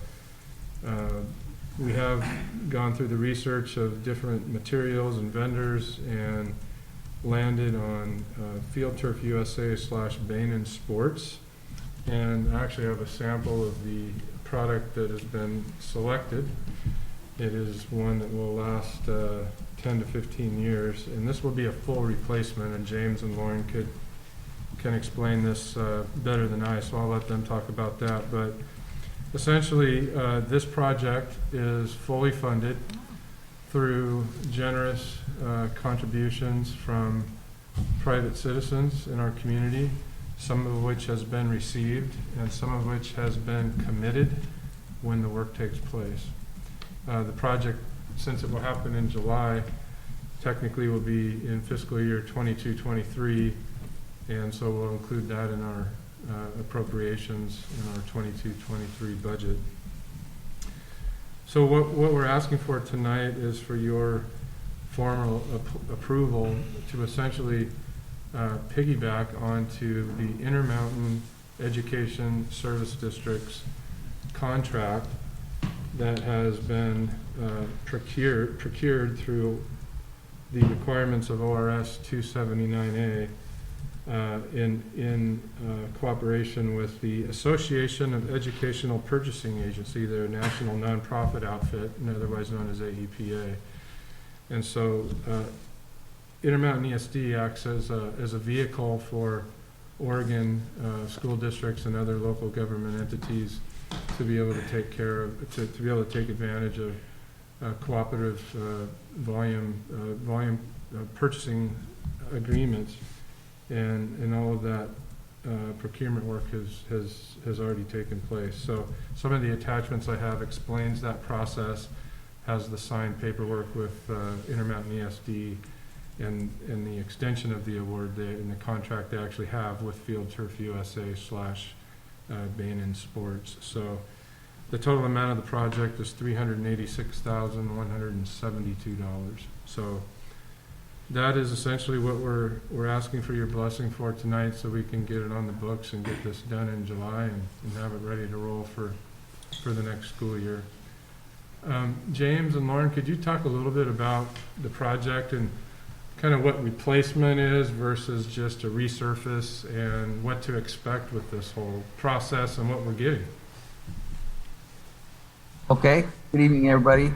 we have gone through the research of different materials and vendors and landed on Field Turf USA / Bain & Sports. And I actually have a sample of the product that has been selected. It is one that will last 10 to 15 years, and this will be a full replacement, and James and Lauren can explain this better than I, so I'll let them talk about that. But essentially, this project is fully funded through generous contributions from private citizens in our community, some of which has been received and some of which has been committed when the work takes place. The project, since it will happen in July, technically will be in fiscal year 22-23, and so we'll include that in our appropriations in our 22-23 budget. So what we're asking for tonight is for your formal approval to essentially piggyback onto the Intermountain Education Service District's contract that has been procured through the requirements of ORS 279A in cooperation with the Association of Educational Purchasing Agency, their national nonprofit outfit, and otherwise known as AEPA. And so Intermountain ESD acts as a vehicle for Oregon school districts and other local government entities to be able to take care of, to be able to take advantage of cooperative volume purchasing agreements, and all of that procurement work has already taken place. So some of the attachments I have explains that process, has the signed paperwork with Intermountain ESD, and the extension of the award in the contract they actually have with Field Turf USA / Bain & Sports. So the total amount of the project is $386,172. So that is essentially what we're asking for your blessing for tonight, so we can get it on the books and get this done in July and have it ready to roll for the next school year. James and Lauren, could you talk a little bit about the project and kind of what replacement is versus just a resurface, and what to expect with this whole process and what we're getting? Okay, good evening, everybody.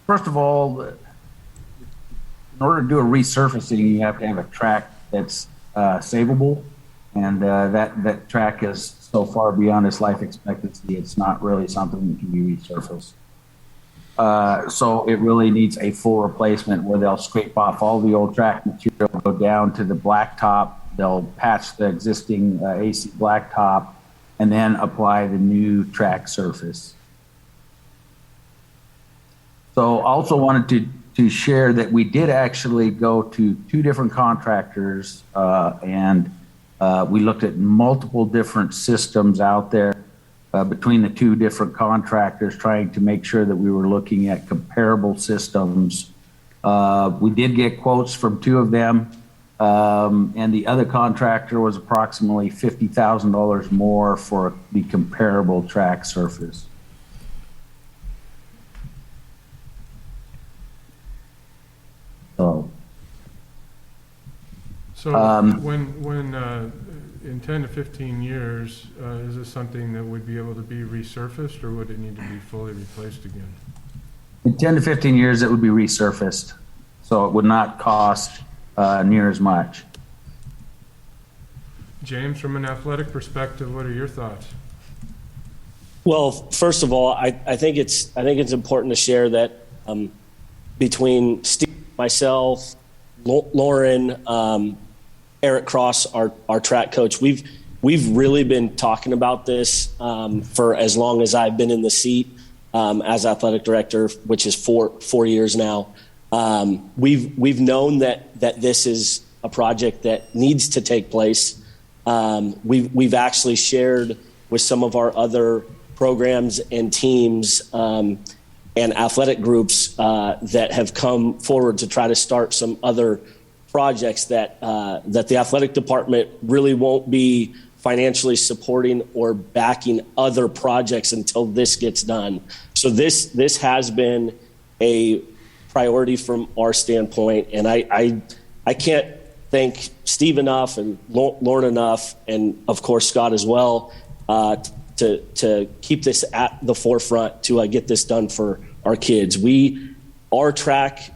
First of all, in order to do a resurfacing, you have to have a track that's savable, and that track is so far beyond its life expectancy, it's not really something that can be resurfaced. So it really needs a full replacement where they'll scrape off all the old track material, go down to the blacktop, they'll patch the existing AC blacktop, and then apply the new track surface. So also wanted to share that we did actually go to 2 different contractors, and we looked at multiple different systems out there between the 2 different contractors, trying to make sure that we were looking at comparable systems. We did get quotes from 2 of them, and the other contractor was approximately $50,000 more for the comparable track surface. So when in 10 to 15 years, is this something that would be able to be resurfaced, or would it need to be fully replaced again? In 10 to 15 years, it would be resurfaced, so it would not cost near as much. James, from an athletic perspective, what are your thoughts? Well, first of all, I think it's important to share that between Steve, myself, Lauren, Eric Cross, our track coach, we've really been talking about this for as long as I've been in the seat as athletic director, which is four years now. We've known that this is a project that needs to take place. We've actually shared with some of our other programs and teams and athletic groups that have come forward to try to start some other projects that the athletic department really won't be financially supporting or backing other projects until this gets done. So this has been a priority from our standpoint, and I can't thank Steve enough and Lauren enough, and of course Scott as well, to keep this at the forefront to get this done for our kids. Our track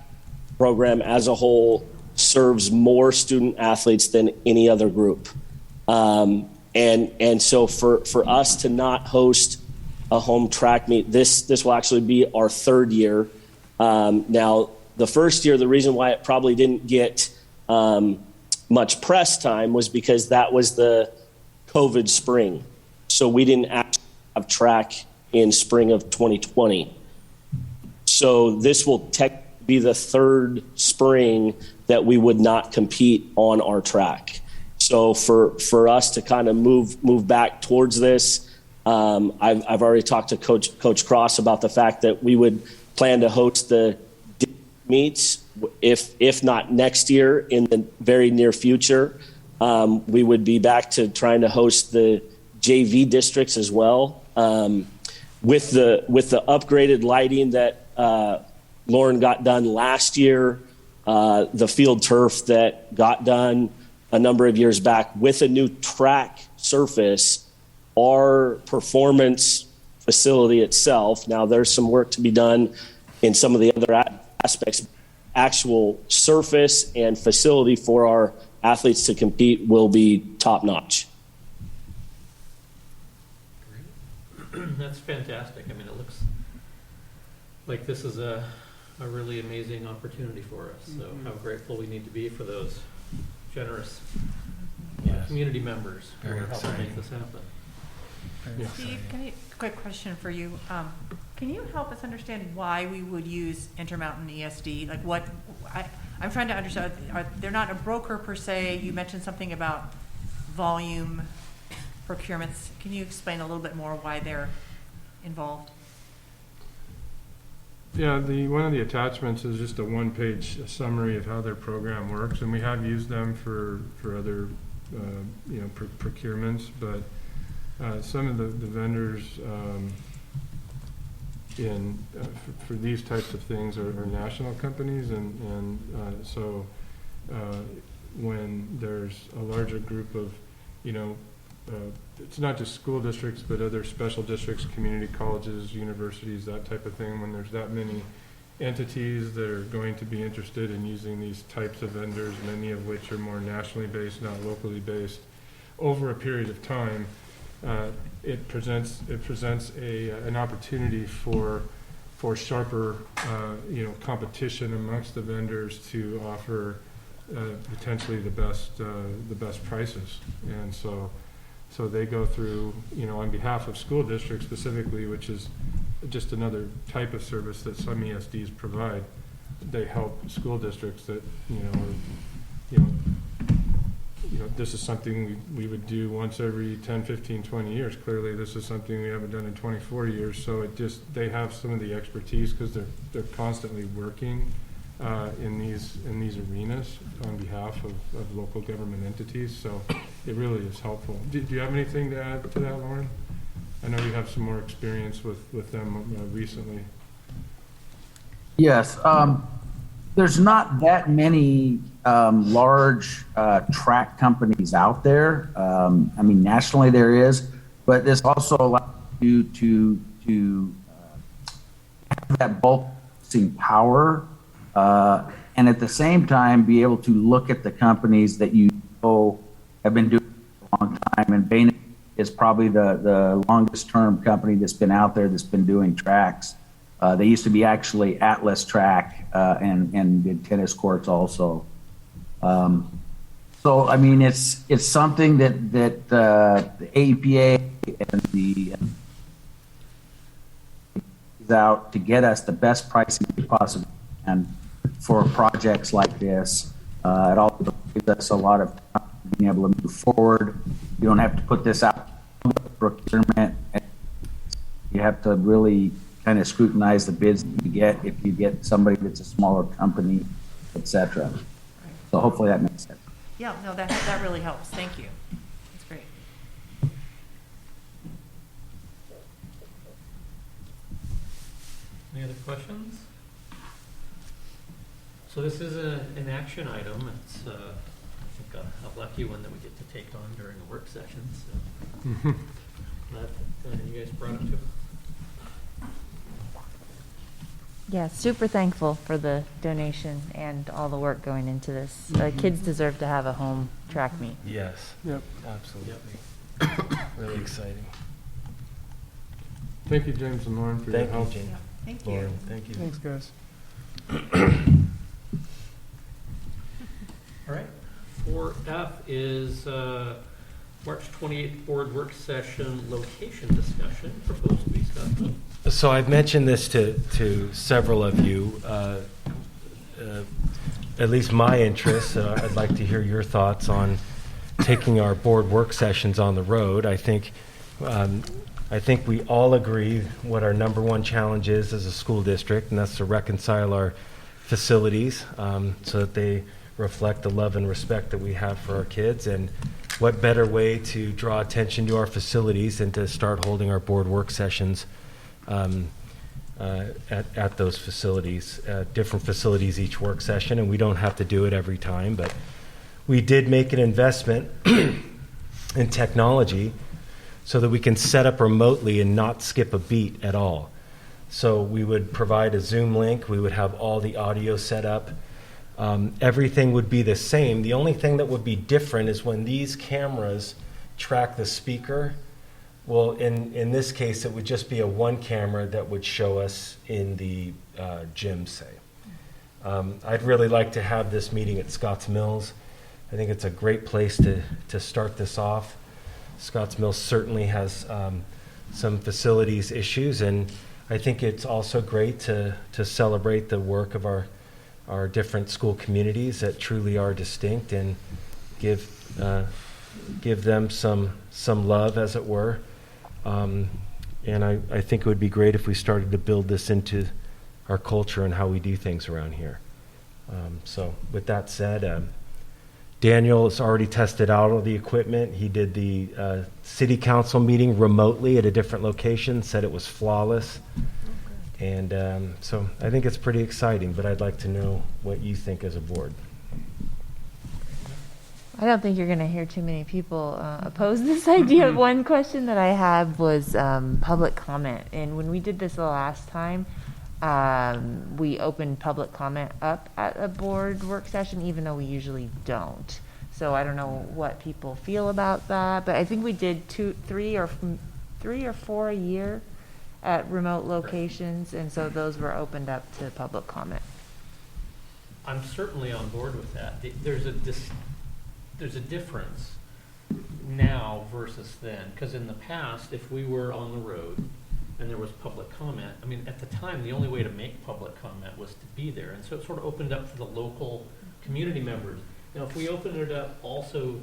program as a whole serves more student athletes than any other group. And so for us to not host a home track meet, this will actually be our third year. Now, the first year, the reason why it probably didn't get much press time was because that was the COVID spring. So we didn't actually have track in spring of 2020. So this will be the third spring that we would not compete on our track. So for us to kind of move back towards this, I've already talked to Coach Cross about the fact that we would plan to host the meets, if not next year, in the very near future. We would be back to trying to host the JV districts as well. With the upgraded lighting that Lauren got done last year, the field turf that got done a number of years back, with a new track surface, our performance facility itself, now there's some work to be done in some of the other aspects, actual surface and facility for our athletes to compete will be top notch. That's fantastic. I mean, it looks like this is a really amazing opportunity for us. So how grateful we need to be for those generous community members who are helping make this happen. Steve, quick question for you. Can you help us understand why we would use Intermountain ESD? Like I'm trying to understand, they're not a broker per se. You mentioned something about volume procurements. Can you explain a little bit more why they're involved? Yeah, one of the attachments is just a one-page summary of how their program works, and we have used them for other procurements, but some of the vendors for these types of things are national companies, and so when there's a larger group of it's not just school districts, but other special districts, community colleges, universities, that type of thing. When there's that many entities that are going to be interested in using these types of vendors, many of which are more nationally based, not locally based, over a period of time, it presents an opportunity for sharper competition amongst the vendors to offer potentially the best prices. And so they go through, on behalf of school districts specifically, which is just another type of service that some ESDs provide. They help school districts that, this is something we would do once every 10, 15, 20 years. Clearly, this is something we haven't done in 24 years. So they have some of the expertise because they're constantly working in these arenas on behalf of local government entities, so it really is helpful. Do you have anything to add to that, Lauren? I know you have some more experience with them recently. Yes. there's not that many large track companies out there. I mean, nationally there is, but this also allows you to have that bulk purchasing power, and at the same time be able to look at the companies that you know have been doing it for a long time. And Bain is probably the longest term company that's been out there that's been doing tracks. They used to be actually Atlas Track and did tennis courts also. So I mean, it's something that the APA and the is out to get us the best pricing we possibly can for projects like this. It also gives us a lot of time being able to move forward. You don't have to put this out for procurement. You have to really kind of scrutinize the bids that you get if you get somebody that's a smaller company, et cetera. So hopefully that makes sense. Yeah, no, that really helps. Thank you. That's great. Any other questions? So this is an action item. It's, I think, a lucky one that we get to take on during a work session, so. Glad that you guys brought it to. Yeah, super thankful for the donation and all the work going into this. Kids deserve to have a home track meet. Yes. Yep. Absolutely. Really exciting. Thank you, James and Lauren, for your Thank you, help. Jane. Yeah, thank you. Lauren, thank you. Thanks, guys. All right. 4F is March 28th board work session location discussion, proposed to be Scott. So I've mentioned this to several of you, at least my interest. I'd like to hear your thoughts on taking our board work sessions on the road. I think we all agree what our number one challenge is as a school district, and that's to reconcile our facilities so that they reflect the love and respect that we have for our kids. And what better way to draw attention to our facilities than to start holding our board work sessions at those facilities, different facilities each work session, and we don't have to do it every time, but we did make an investment in technology so that we can set up remotely and not skip a beat at all. So we would provide a Zoom link, we would have all the audio set up, everything would be the same. The only thing that would be different is when these cameras track the speaker. Well, in this case, it would just be a one camera that would show us in the gym, say. I'd really like to have this meeting at Scotts Mills. I think it's a great place to start this off. Scotts Mills certainly has some facilities issues, and I think it's also great to celebrate the work of our different school communities that truly are distinct and give them some love, as it were. And I think it would be great if we started to build this into our culture and how we do things around here. So with that said, Daniel has already tested out all the equipment. He did the city council meeting remotely at a different location, said it was flawless. And so I think it's pretty exciting, but I'd like to know what you think as a board. I don't think you're going to hear too many people oppose this idea. One question that I had was public comment. And when we did this the last time, we opened public comment up at a board work session, even though we usually don't. So I don't know what people feel about that. But I think we did three or four a year at remote locations. And so those were opened up to public comment. I'm certainly on board with that. There's a difference now versus then, because in the past, if we were on the road and there was public comment, I mean, at the time, the only way to make public comment was to be there, and so it sort of opened up for the local community members. Now, if we open it up also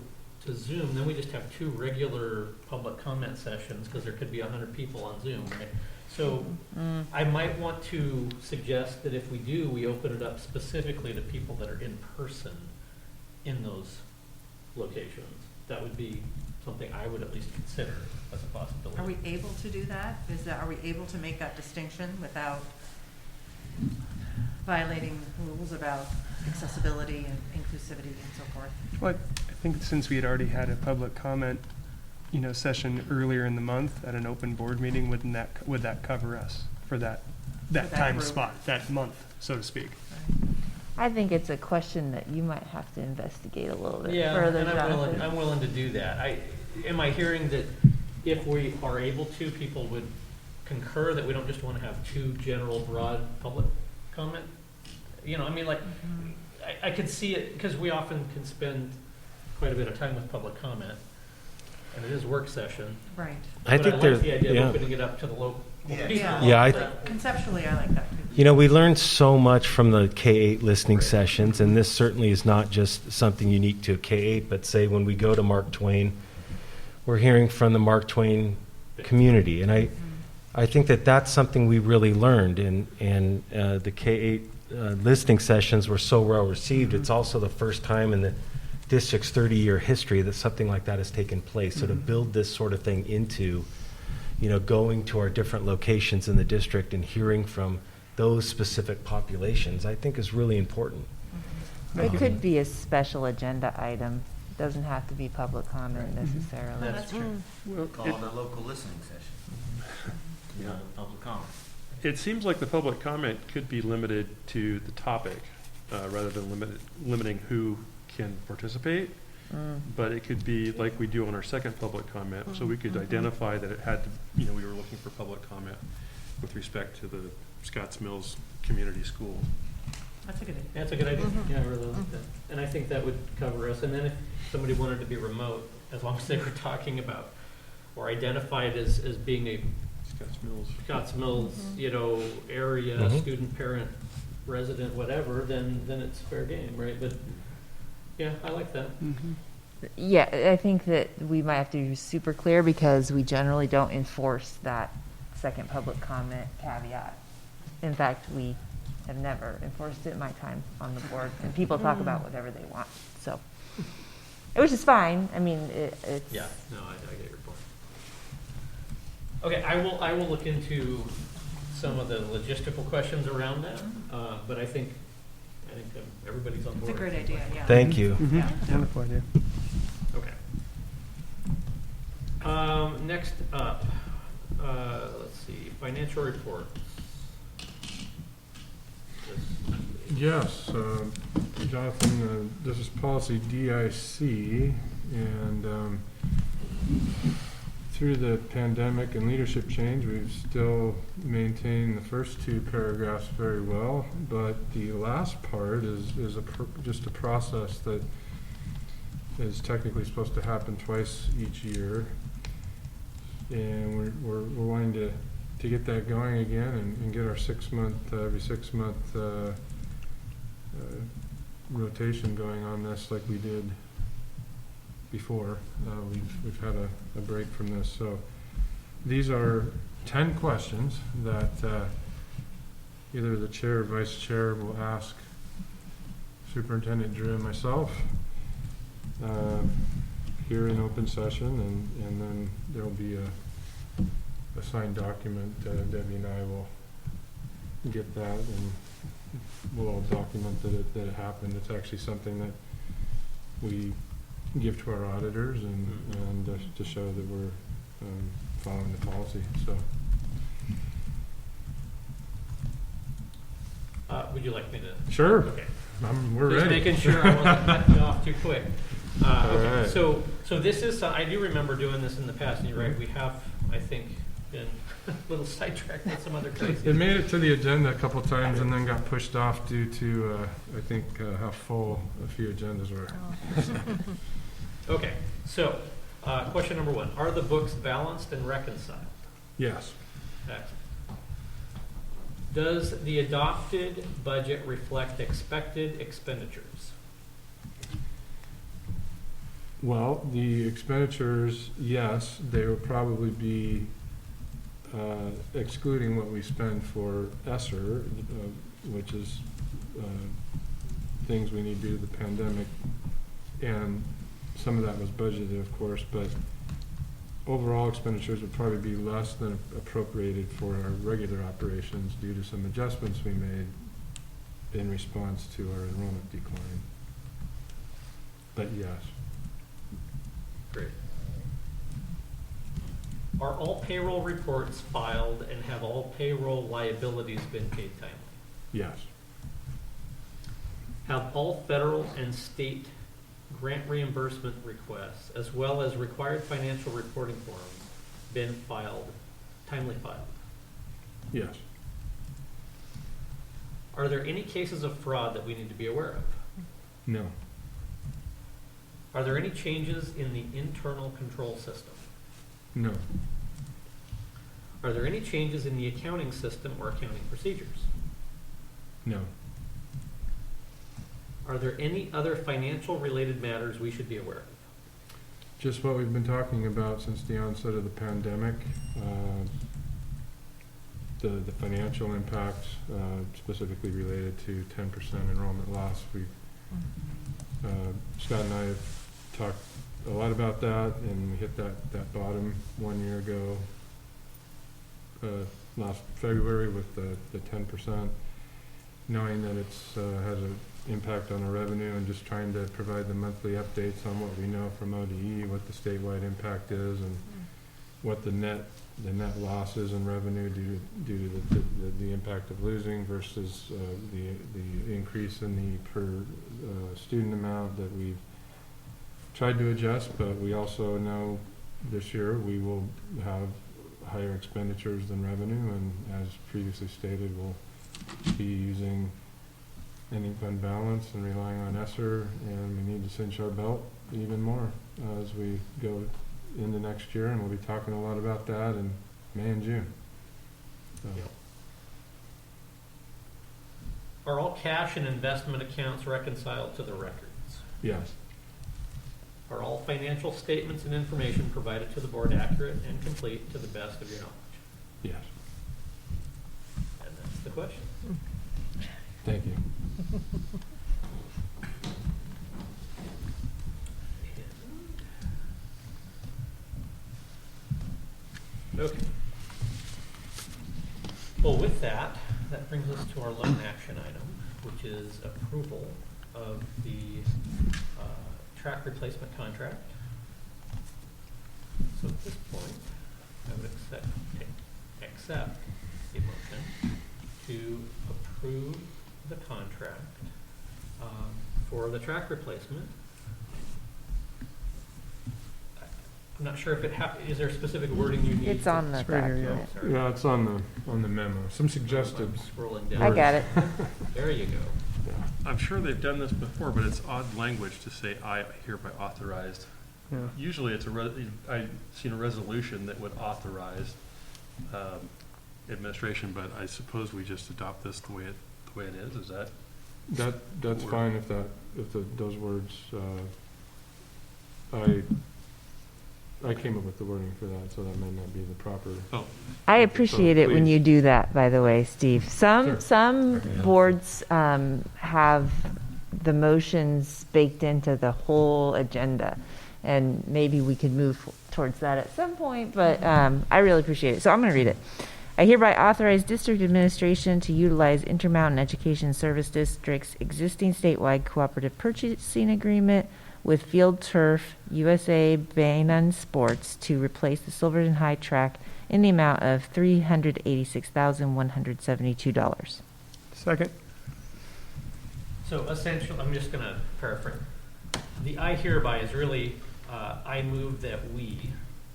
to Zoom, then we just have two regular public comment sessions, because there could be 100 people on Zoom, right? So I might want to suggest that if we do, we open it up specifically to people that are in person in those locations. That would be something I would at least consider as a possibility. Are we able to do that? Are we able to make that distinction without? violating rules about accessibility and inclusivity and so forth. Well, I think since we had already had a public comment, session earlier in the month at an open board meeting, would that cover us for that that time group. spot, that month, so to speak? I think it's a question that you might have to investigate a little bit Yeah, further, and Jonathan. I'm willing to do that. Am I hearing that if we are able to, people would concur that we don't just want to have two general, broad public comment? I could see it, because we often can spend quite a bit of time with public comment, and it is work session. Right. I But think like there's, the idea yeah. of opening it up to the local people. Yeah, conceptually, I like that too. We learned so much from the K-8 listening sessions, and this certainly is not just something unique to K-8, but say when we go to Mark Twain, we're hearing from the Mark Twain community. And I think that that's something we really learned, and the K-8 listening sessions were so well received. It's also the first time in the district's 30-year history that something like that has taken place. So to build this sort of thing into, going to our different locations in the district and hearing from those specific populations, I think is really important. It could be a special agenda item. It doesn't have to be public comment necessarily. No, that's true. Call it a local listening session. Public comment. It seems like the public comment could be limited to the topic, rather than limiting who can participate. But it could be like we do on our second public comment, so we could identify that it had to, we were looking for public comment with respect to the Scotts Mills Community School. That's a good idea. That's a good idea. Yeah, I really like that. And I think that would cover us. And then if somebody wanted to be remote, as long as they were talking about or identified as being a Scotts Mills, area, student, parent, resident, whatever, then it's fair game, right? But yeah, I like that. Yeah, I think that we might have to be super clear because we generally don't enforce that second public comment caveat. In fact, we have never enforced it in my time on the board, and people talk about whatever they want, so. Which is fine, I mean, it's. Yeah, no, I get your point. Okay, I will look into some of the logistical questions around that, but I think everybody's on board. It's a great idea, yeah. Thank you. Yeah. Wonderful idea. Okay. Next up, let's see, financial reports. Yes, Jonathan, this is policy DIC, and through the pandemic and leadership change, we've still maintained the first two paragraphs very well, but the last part is just a process that is technically supposed to happen twice each year, and we're wanting to get that going again and get our every 6 month rotation going on this like we did before. We've had a break from this. So these are 10 questions that either the chair or vice chair will ask Superintendent Drew and myself here in open session, and then there will be a signed document. Debbie and I will get that, and we'll all document that it happened. It's actually something that we give to our auditors and to show that we're following the policy. So, would you like me to? sure. Okay. We're Just ready. making sure I wasn't cutting you off too quick. Okay. right. So this is, I do remember doing this in the past, and you're right, we have, I think, been a little sidetracked with some other crazy. It made it to the agenda a couple times and then got pushed off due to, I think, how full a few agendas were. Okay, so, question number 1, are the books balanced and reconciled? Yes. Excellent. Does the adopted budget reflect expected expenditures? Well, the expenditures, yes, they will probably be excluding what we spend for ESSER, which is things we need due to the pandemic, and some of that was budgeted, of course, but overall expenditures would probably be less than appropriated for our regular operations due to some adjustments we made in response to our enrollment decline. But yes, Great. Are all payroll reports filed and have all payroll liabilities been paid timely? yes, Have all federal and state grant reimbursement requests, as well as required financial reporting forms, been filed, timely filed? yes, Are there any cases of fraud that we need to be aware of? no, Are there any changes in the internal control system? no, Are there any changes in the accounting system or accounting procedures? no, Are there any other financial related matters we should be aware of? just what we've been talking about since the onset of the pandemic. The financial impact, specifically related to 10% enrollment loss. Scott and I have talked a lot about that, and we hit that bottom 1 year ago, last February with the 10%, knowing that it's has an impact on our revenue, and just trying to provide the monthly updates on what we know from ODE, what the statewide impact is, and what the net losses in revenue due to the impact of losing versus the increase in the per student amount that we've tried to adjust. But we also know this year we will have higher expenditures than revenue, and as previously stated, we'll be using ending fund balance and relying on ESSER, and we need to cinch our belt even more as we go into next year, and we'll be talking a lot about that in May and June. So, Are all cash and investment accounts reconciled to the records? yes, Are all financial statements and information provided to the board accurate and complete to the best of your knowledge? yes, And that's the question. thank you. Okay. Well, with that, that brings us to our loan action item, which is approval of the track replacement contract. So at this point, I would accept a motion to approve the contract for the track replacement. I'm not sure if is there specific wording you need? It's on the It's right here, yeah. document. Sorry. Yeah, it's on the memo. Some suggested. I'm scrolling down. I got it. There you go. I'm sure they've done this before, but it's odd language to say I hereby authorized. Yeah. Usually it's I've seen a resolution that would authorize administration, but I suppose we just adopt this the way it is. Is that? That's Word. fine if those words, I came up with the wording for that, so that may not be the proper. Oh, I appreciate it when please. you do that, by the way, Steve. Some boards have the motions baked into the whole agenda, and maybe we could move towards that at some point, but I really appreciate it. So I'm going to read it. I hereby authorize district administration to utilize Intermountain Education Service District's existing statewide cooperative purchasing agreement with Field Turf USA Banan Sports to replace the Silverton High track in the amount of $386,172. Second, So essentially, I'm just going to paraphrase. The I hereby is really, I move that we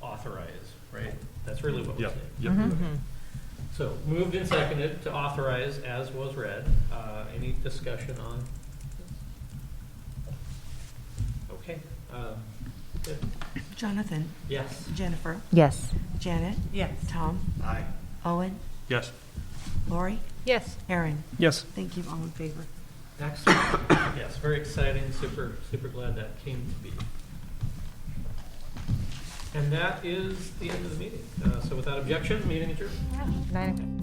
authorize, right? That's really what we're yep, saying. yep. So moved and seconded to authorize as was read. Any discussion on? Okay. Good. Jonathan, Yes. Jennifer, Yes. Janet, Yes. Tom, Aye. Owen, Yes. Lori, Yes. Aaron. yes. Thank you, all in favor. Excellent. Yes, very exciting. Super glad that came to be. And that is the end of the meeting. So without objection, meeting adjourned. 9 o'clock.